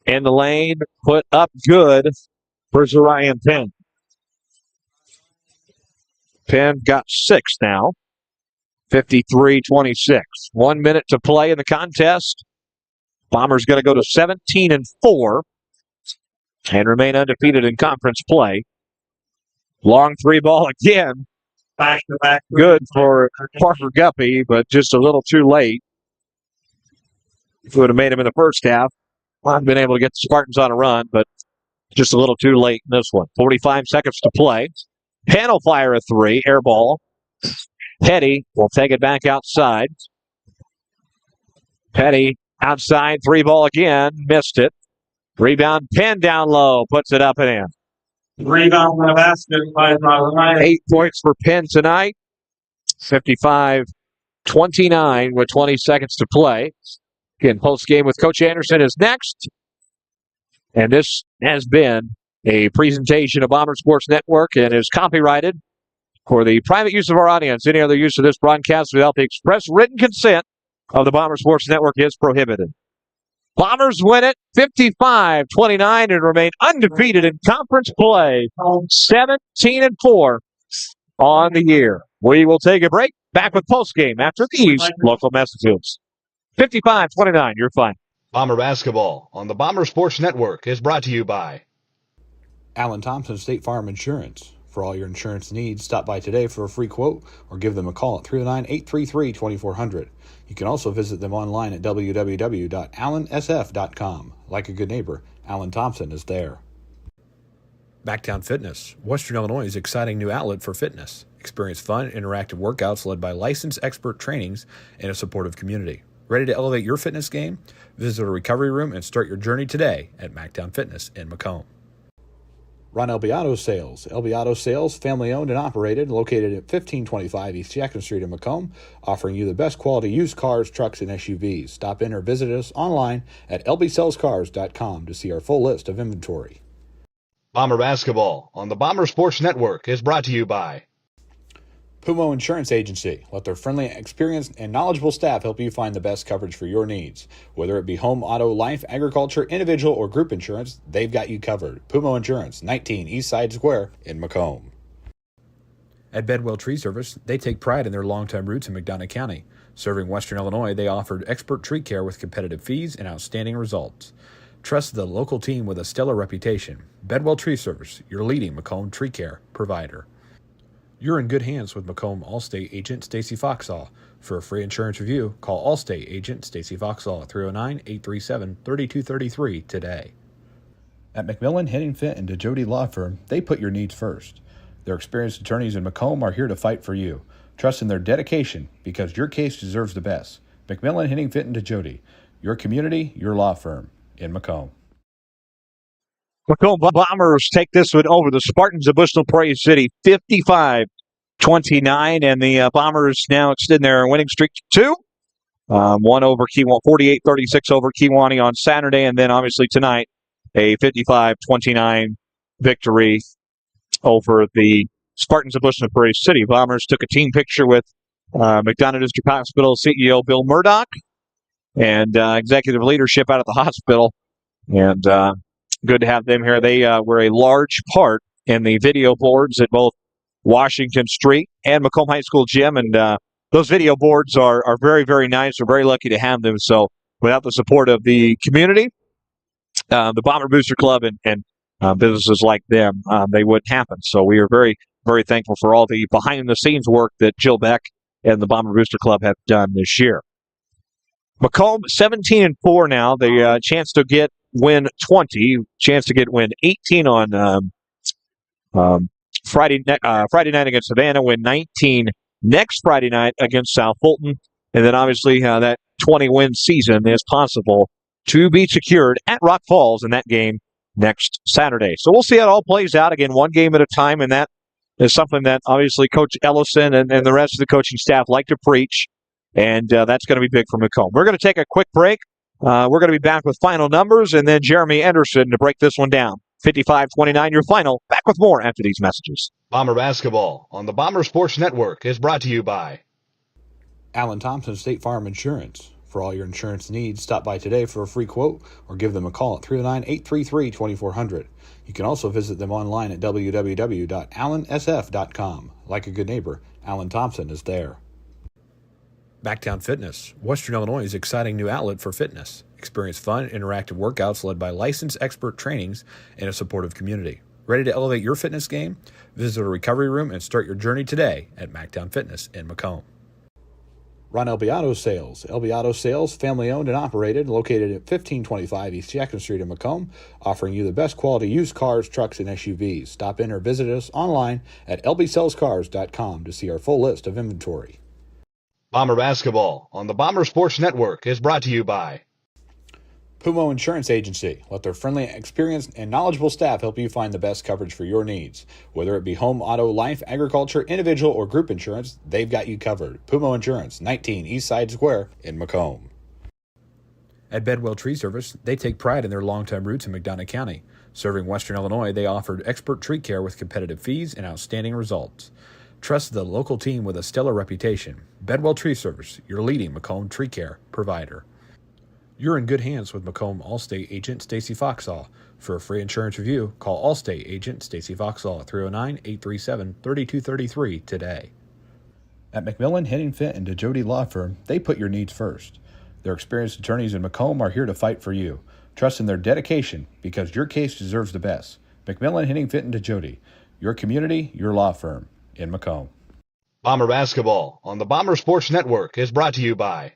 In the lane, put up good for Zarian Penn. Penn got 6 now. 53-26. 1 minute to play in the contest. Bombers going to go to 17-4 and remain undefeated in conference play. Long three ball again. back to back. Good for Parker Guppy, but just a little too late. If it would have made him in the first half, I've been able to get the Spartans on a run, but just a little too late in this one. 45 seconds to play. Penn will fire a three, air ball. Petty will take it back outside. Petty outside, three ball again, missed it. Rebound, Penn down low, puts it up and in. Rebound on the basket by Ryan. 8 points for Penn tonight. 55-29 with 20 seconds to play. Again, post game with Coach Anderson is next. And this has been a presentation of Bomber Sports Network and is copyrighted for the private use of our audience. Any other use of this broadcast without the express written consent of the Bomber Sports Network is prohibited. Bombers win it 55-29 and remain undefeated in conference play. 17-4 on the year. We will take a break. Back with postgame after these local messages. 55-29, you're fine. Bomber basketball on the Bomber Sports Network is brought to you by Alan Thompson State Farm Insurance. For all your insurance needs, stop by today for a free quote or give them a call at 309-833-2400. You can also visit them online at www.allansf.com. Like a good neighbor, Alan Thompson is there. Backtown Fitness, Western Illinois' exciting new outlet for fitness. Experience fun, interactive workouts led by licensed expert trainings and a supportive community. Ready to elevate your fitness game? Visit a recovery room and start your journey today at Mactown Fitness in Macomb. Ron Elbiato Sales. Elbiato Sales, family-owned and operated, located at 1525 East Jackson Street in Macomb, offering you the best quality used cars, trucks, and SUVs. Stop in or visit us online at lbsellscars.com to see our full list of inventory. Bomber basketball on the Bomber Sports Network is brought to you by Pumo Insurance Agency. Let their friendly, experienced, and knowledgeable staff help you find the best coverage for your needs. Whether it be home, auto, life, agriculture, individual, or group insurance, they've got you covered. Pumo Insurance, 19 East Side Square in Macomb. At Bedwell Tree Service, they take pride in their longtime roots in McDonough County. Serving Western Illinois, they offered expert tree care with competitive fees and outstanding results. Trust the local team with a stellar reputation. Bedwell Tree Service, your leading Macomb tree care provider. You're in good hands with Macomb Allstate agent Stacy Foxall. For a free insurance review, call Allstate agent Stacy Foxall at 309-837-3233 today. At McMillan, Henningfit, and DeJody Law Firm, they put your needs first. Their experienced attorneys in Macomb are here to fight for you. Trust in their dedication because your case deserves the best. McMillan, Henningfit, and DeJody, your community, your law firm in Macomb. Macomb Bombers take this one over the Spartans of Bushnell Prairie City, 55-29, and the Bombers now extend their winning streak to 2. One over Kewanee, 48-36 over Kewanee on Saturday, and then obviously tonight a 55-29 victory over the Spartans of Bushnell Prairie City. Bombers took a team picture with McDonough District Hospital CEO Bill Murdoch and executive leadership out at the hospital, and good to have them here. They were a large part in the video boards at both Washington Street and Macomb High School gym, and those video boards are very, very nice. We're very lucky to have them. So without the support of the community, the Bomber Booster Club and businesses like them, they wouldn't happen. So we are very very thankful for all the behind-the-scenes work that Jill Beck and the Bomber Booster Club have done this year. Macomb 17-4 now. The chance to win 20, chance to win 18 on Friday night against Savannah, win 19 next Friday night against South Fulton, and then obviously that 20-win season is possible to be secured at Rock Falls in that game next Saturday. So we'll see how it all plays out. Again, one game at a time, and that is something that obviously Coach Ellison and the rest of the coaching staff like to preach, and that's going to be big for Macomb. We're going to take a quick break. We're going to be back with final numbers, and then Jeremy Anderson to break this one down. 55-29, your final. Back with more after these messages. Bomber basketball on the Bomber Sports Network is brought to you by Alan Thompson State Farm Insurance. For all your insurance needs, stop by today for a free quote or give them a call at 309-833-2400. You can also visit them online at www.allansf.com. Like a good neighbor, Alan Thompson is there. Backtown Fitness, Western Illinois' exciting new outlet for fitness. Experience fun, interactive workouts led by licensed expert trainings and a supportive community. Ready to elevate your fitness game? Visit a recovery room and start your journey today at Mactown Fitness in Macomb. Ron Elbiato Sales. Elbiato Sales, family-owned and operated, located at 1525 East Jackson Street in Macomb, offering you the best quality used cars, trucks, and SUVs. Stop in or visit us online at lbsellscars.com to see our full list of inventory. Bomber basketball on the Bomber Sports Network is brought to you by Pumo Insurance Agency. Let their friendly, experienced, and knowledgeable staff help you find the best coverage for your needs. Whether it be home, auto, life, agriculture, individual, or group insurance, they've got you covered. Pumo Insurance, 19 East Side Square in Macomb. At Bedwell Tree Service, they take pride in their longtime roots in McDonough County. Serving Western Illinois, they offered expert tree care with competitive fees and outstanding results. Trust the local team with a stellar reputation. Bedwell Tree Service, your leading Macomb tree care provider. You're in good hands with Macomb Allstate agent Stacy Foxall. For a free insurance review, call Allstate agent Stacy Foxall at 309-837-3233 today. At McMillan, Henningfit, and DeJody Law Firm, they put your needs first. Their experienced attorneys in Macomb are here to fight for you. Trust in their dedication because your case deserves the best. McMillan, Henningfit, and DeJody, your community, your law firm in Macomb. Bomber basketball on the Bomber Sports Network is brought to you by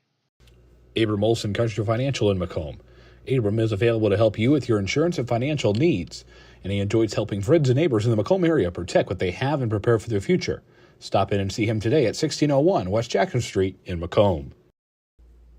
Abram Olson Country Financial in Macomb. Abram is available to help you with your insurance and financial needs, and he enjoys helping friends and neighbors in the Macomb area protect what they have and prepare for their future. Stop in and see him today at 1601 West Jackson Street in Macomb.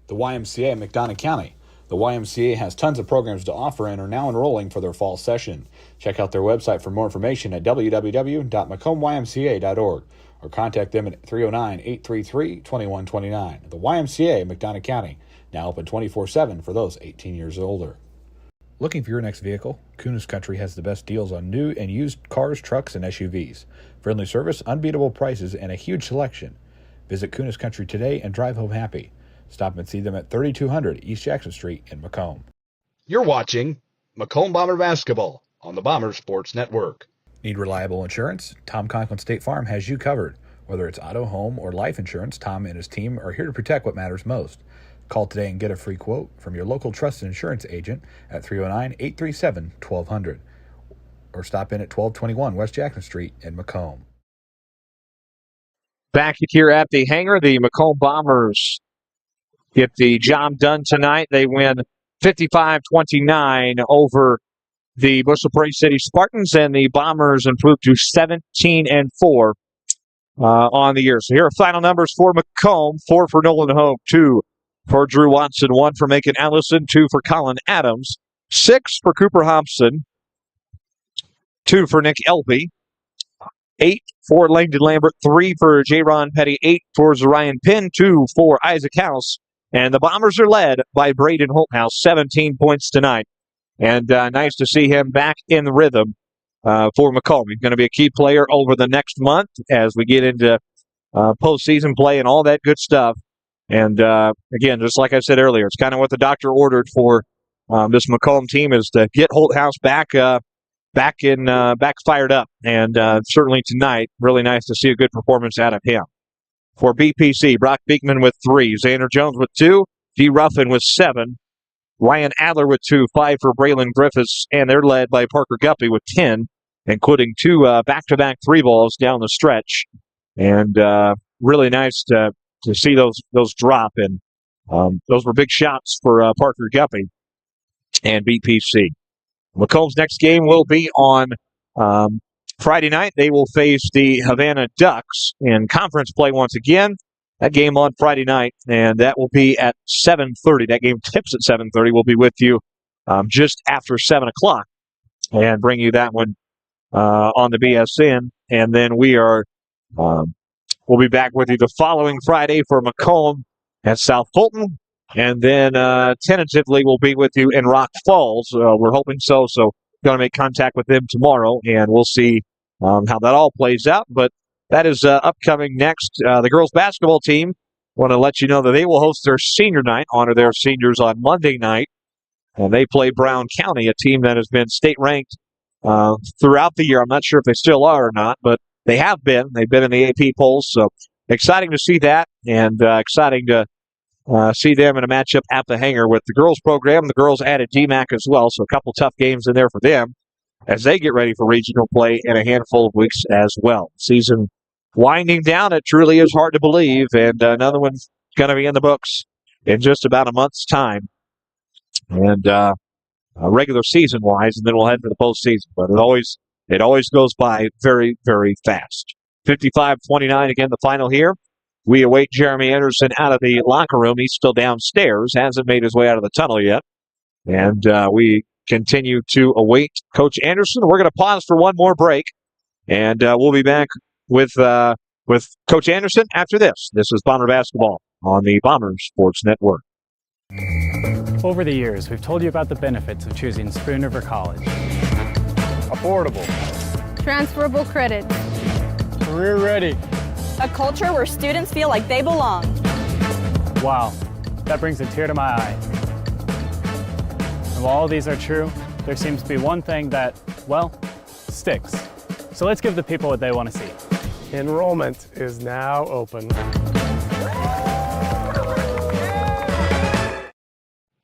The YMCA in McDonough County. The YMCA has tons of programs to offer and are now enrolling for their fall session. Check out their website for more information at www.macombymca.org or contact them at 309-833-2129. The YMCA in McDonough County, now open 24/7 for those 18 years or older. Looking for your next vehicle? Kunis Country has the best deals on new and used cars, trucks, and SUVs. Friendly service, unbeatable prices, and a huge selection. Visit Kunis Country today and drive home happy. Stop and see them at 3200 East Jackson Street in Macomb. You're watching Macomb Bomber Basketball on the Bomber Sports Network. Need reliable insurance? Tom Conklin State Farm has you covered. Whether it's auto, home, or life insurance, Tom and his team are here to protect what matters most. Call today and get a free quote from your local trusted insurance agent at 309-837-1200 or stop in at 1221 West Jackson Street in Macomb. Back here at the hangar, the Macomb Bombers get the job done tonight. They win 55-29 over the Bushel Prairie City Spartans, and the Bombers improved to 17-4 on the year. So here are final numbers for Macomb: 4 for Nolan Hope, 2 for Drew Watson, 1 for Macon Allison, 2 for Colin Adams, 6 for Cooper Hobson, 2 for Nick Elby, 8 for Langdon Lambert, 3 for J-Ron Petty, 8 for Zarian Pinn, 2 for Isaac House. And the Bombers are led by Braden Holthouse, 17 points tonight. And nice to see him back in the rhythm for Macomb. He's going to be a key player over the next month as we get into postseason play and all that good stuff. And again, just like I said earlier, it's kind of what the doctor ordered for this Macomb team is to get Holthouse back fired up. And certainly tonight, really nice to see a good performance out of him. For BPC, Brock Beekman with 3, Xander Jones with 2, D. Ruffin with 7, Ryan Adler with 2, 5 for Braylon Griffiths, and they're led by Parker Guppy with 10, including two back-to-back three balls down the stretch. And really nice to see those drop. And those were big shots for Parker Guppy and BPC. Macomb's next game will be on Friday night. They will face the Havana Ducks in conference play once again. That game on Friday night, and that will be at 7:30. That game tips at 7:30. We'll be with you just after 7 o'clock and bring you that one on the BSN. And then we'll be back with you the following Friday for Macomb at South Fulton. And then tentatively we'll be with you in Rock Falls. We're hoping so. So going to make contact with them tomorrow, and we'll see how that all plays out. But that is upcoming next. The girls basketball team, want to let you know that they will host their senior night, honor their seniors on Monday night. And they play Brown County, a team that has been state-ranked throughout the year. I'm not sure if they still are or not, but they have been. They've been in the AP polls. So exciting to see that, and exciting to see them in a matchup at the hangar with the girls program. The girls added DMAC as well, so a couple tough games in there for them as they get ready for regional play in a handful of weeks as well. Season winding down, it truly is hard to believe, and another one's going to be in the books in just about a month's time, and regular season-wise, and then we'll head for the postseason. But it always goes by very, very fast. 55-29 again, the final here. We await Jeremy Anderson out of the locker room. He's still downstairs, hasn't made his way out of the tunnel yet. And we continue to await Coach Anderson. We're going to pause for one more break, and we'll be back with Coach Anderson after this. This is Bomber Basketball on the Bombers Sports Network. Over the years, we've told you about the benefits of choosing Spoon River College. Affordable. Transferable credit. Career ready. A culture where students feel like they belong. Wow, that brings a tear to my eye. And while all these are true, there seems to be one thing that, well, sticks. So let's give the people what they want to see. Enrollment is now open.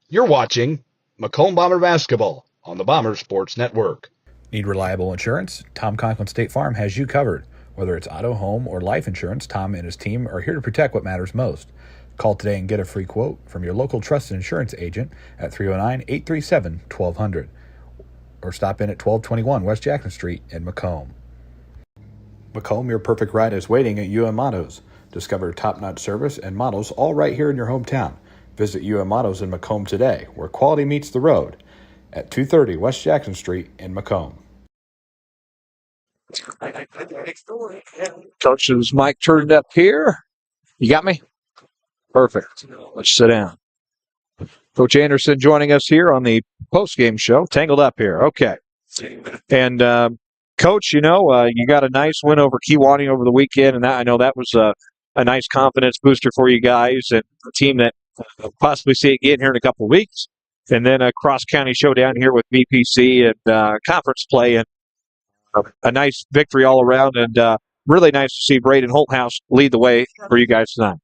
You're watching Macomb Bomber Basketball on the Bomber Sports Network. Need reliable insurance? Tom Conklin State Farm has you covered. Whether it's auto, home, or life insurance, Tom and his team are here to protect what matters most. Call today and get a free quote from your local trusted insurance agent at 309-837-1200 or stop in at 1221 West Jackson Street in Macomb. Macomb, your perfect ride is waiting at UM Autos. Discover top-notch service and models all right here in your hometown. Visit UM Autos in Macomb today, where quality meets the road at 230 West Jackson Street in Macomb. Coach's mic turned up here. You got me? Perfect. Let's sit down. Coach Anderson joining us here on the post-game show. Tangled up here. Okay. And, Coach, you got a nice win over Kewanee over the weekend, and I know that was a nice confidence booster for you guys and a team that possibly see it again here in a couple of weeks. And then a cross-county showdown here with BPC and conference play, and a nice victory all around, and really nice to see Braden Holthouse lead the way for you guys tonight.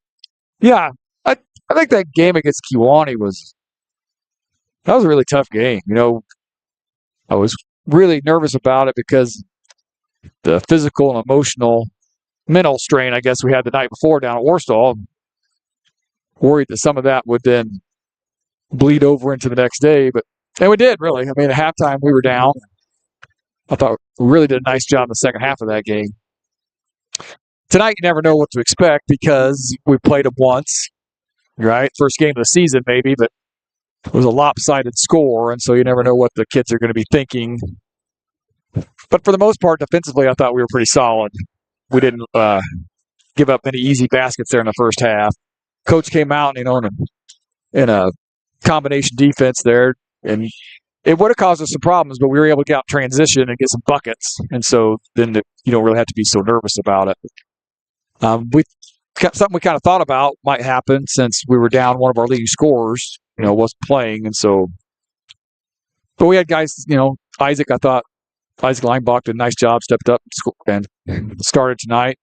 Yeah, I think that game against Kewanee was a really tough game. I was really nervous about it because the physical and mental strain, I guess, we had the night before down at Warsaw. Worried that some of that would then bleed over into the next day, and we did, really. I mean, at halftime we were down. I thought we really did a nice job in the second half of that game. Tonight, you never know what to expect because we played them once, right? First game of the season, maybe, but it was a lopsided score, and so you never know what the kids are going to be thinking. But for the most part, defensively, I thought we were pretty solid. We didn't give up any easy baskets there in the first half. Coach came out, in a combination defense there, and it would have caused us some problems, but we were able to get out transition and get some buckets, and so then you don't really have to be so nervous about it. Something we kind of thought about might happen since we were down one of our leading scorers, wasn't playing, and so. But we had guys, Isaac Leinbach did a nice job, stepped up and started tonight.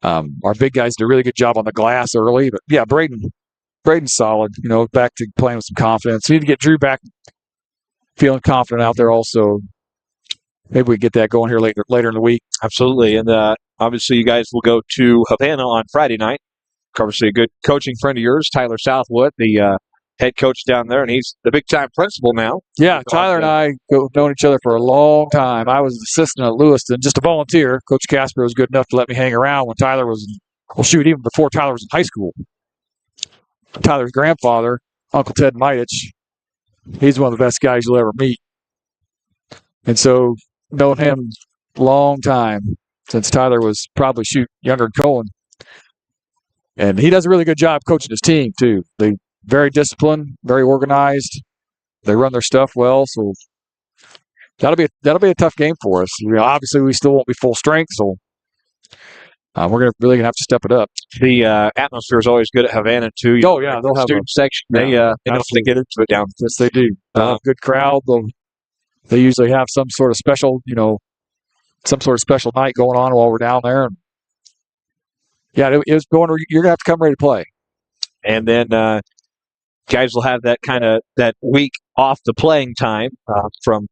Our big guys did a really good job on the glass early, but yeah, Braden's solid, back to playing with some confidence. We need to get Drew back feeling confident out there also. maybe we get that going here later in the week. Absolutely. And obviously you guys will go to Havana on Friday night. Obviously a good coaching friend of yours, Tyler Southwood, the head coach down there, and he's the big-time principal now. Yeah, Tyler and I have known each other for a long time. I was an assistant at Lewiston, just a volunteer. Coach Casper was good enough to let me hang around when Tyler was, even before Tyler was in high school. Tyler's grandfather, Uncle Ted Mitich, he's one of the best guys you'll ever meet. And so, known him a long time, since Tyler was probably younger than Cohen. And he does a really good job coaching his team, too. They very disciplined, very organized. They run their stuff well, so that'll be a tough game for us. Obviously, we still won't be full strength, so we're really gonna have to step it up. The atmosphere is always good at Havana too. They'll have student section. They know to get into it down. Yes, they do. Good crowd. They usually have some sort of special, special night going on while we're down there. And yeah, it was going. You're gonna have to come ready to play. And then guys will have that week off the playing time from.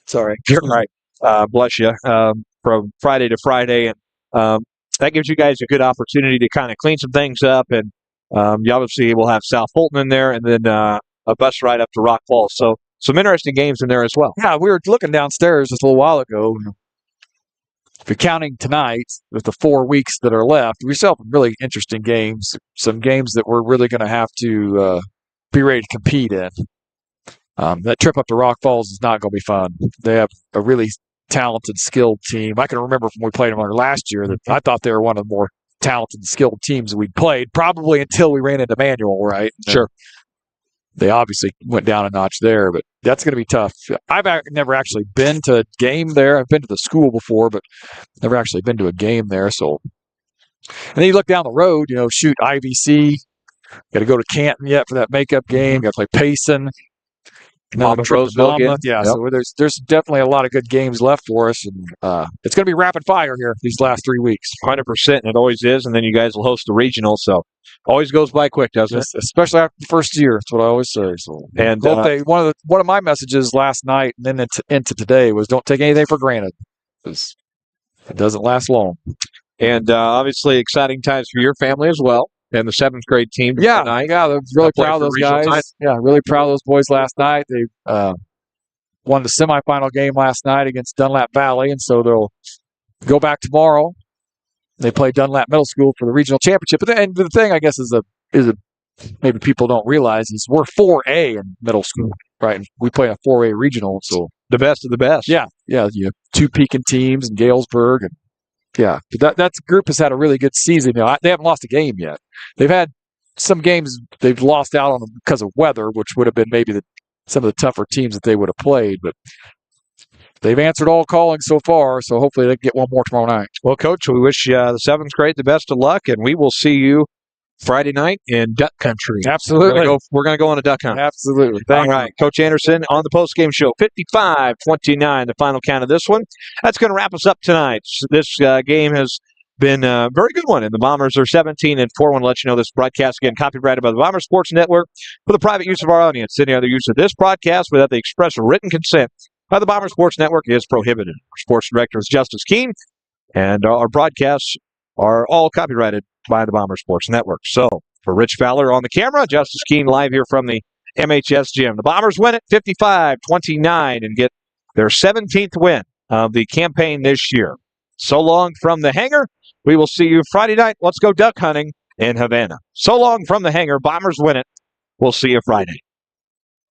Sorry, you're right. Bless you. From Friday to Friday, and that gives you guys a good opportunity to kind of clean some things up. And you obviously will have South Fulton in there, and then a bus ride up to Rock Falls. So some interesting games in there as well. Yeah, we were looking downstairs just a little while ago. If you're counting tonight with the 4 weeks that are left, we still have some really interesting games. Some games that we're really going to have to be ready to compete in. That trip up to Rock Falls is not going to be fun. They have a really talented, skilled team. I can remember from when we played them last year that I thought they were one of the more talented and skilled teams that we'd played, probably until we ran into Manual, right? Sure. They obviously went down a notch there, but that's going to be tough. I've never actually been to a game there. I've been to the school before, but never actually been to a game there. So, and then you look down the road, shoot IVC. Got to go to Canton yet for that makeup game. Got to play Payson. Roseville again. Yeah, yep. So there's definitely a lot of good games left for us, and it's going to be rapid fire here these last 3 weeks. 100%, and it always is. And then you guys will host the regional, so always goes by quick, doesn't it? Especially after the first year. That's what I always say. So, and one of my messages last night and then into today was don't take anything for granted, because it doesn't last long. And obviously, exciting times for your family as well. And the 7th grade team. Yeah, they're really proud of those guys. Time. Yeah, really proud of those boys last night. They won the semifinal game last night against Dunlap Valley, and so they'll go back tomorrow. They play Dunlap Middle School for the regional championship. And the thing, I guess, is maybe people don't realize is we're 4A in middle school, right? And we play a 4A regional, so the best of the best. Yeah. You have 2 Pekin teams in Galesburg, and yeah, but that group has had a really good season. They haven't lost a game yet. They've had some games they've lost out on because of weather, which would have been maybe some of the tougher teams that they would have played. But they've answered all calling so far, so hopefully they can get one more tomorrow night. Well, Coach, we wish the 7th grade the best of luck, and we will see you Friday night in Duck Country. Absolutely. We're going to go on a duck hunt. Absolutely. All right. Coach Anderson on the postgame show. 55-29, the final count of this one. That's going to wrap us up tonight. This game has been a very good one, and the Bombers are 17-4. I want to let you know this broadcast, again, copyrighted by the Bomber Sports Network for the private use of our audience. Any other use of this broadcast without the express written consent by the Bomber Sports Network is prohibited. Our sports director is Justice Keene, and our broadcasts are all copyrighted by the Bomber Sports Network. So, for Rich Fowler on the camera, Justice Keene live here from the MHS gym. The Bombers win it 55-29 and get their 17th win of the campaign this year. So long from the hangar. We will see you Friday night. Let's go duck hunting in Havana. So long from the hangar. Bombers win it. We'll see you Friday.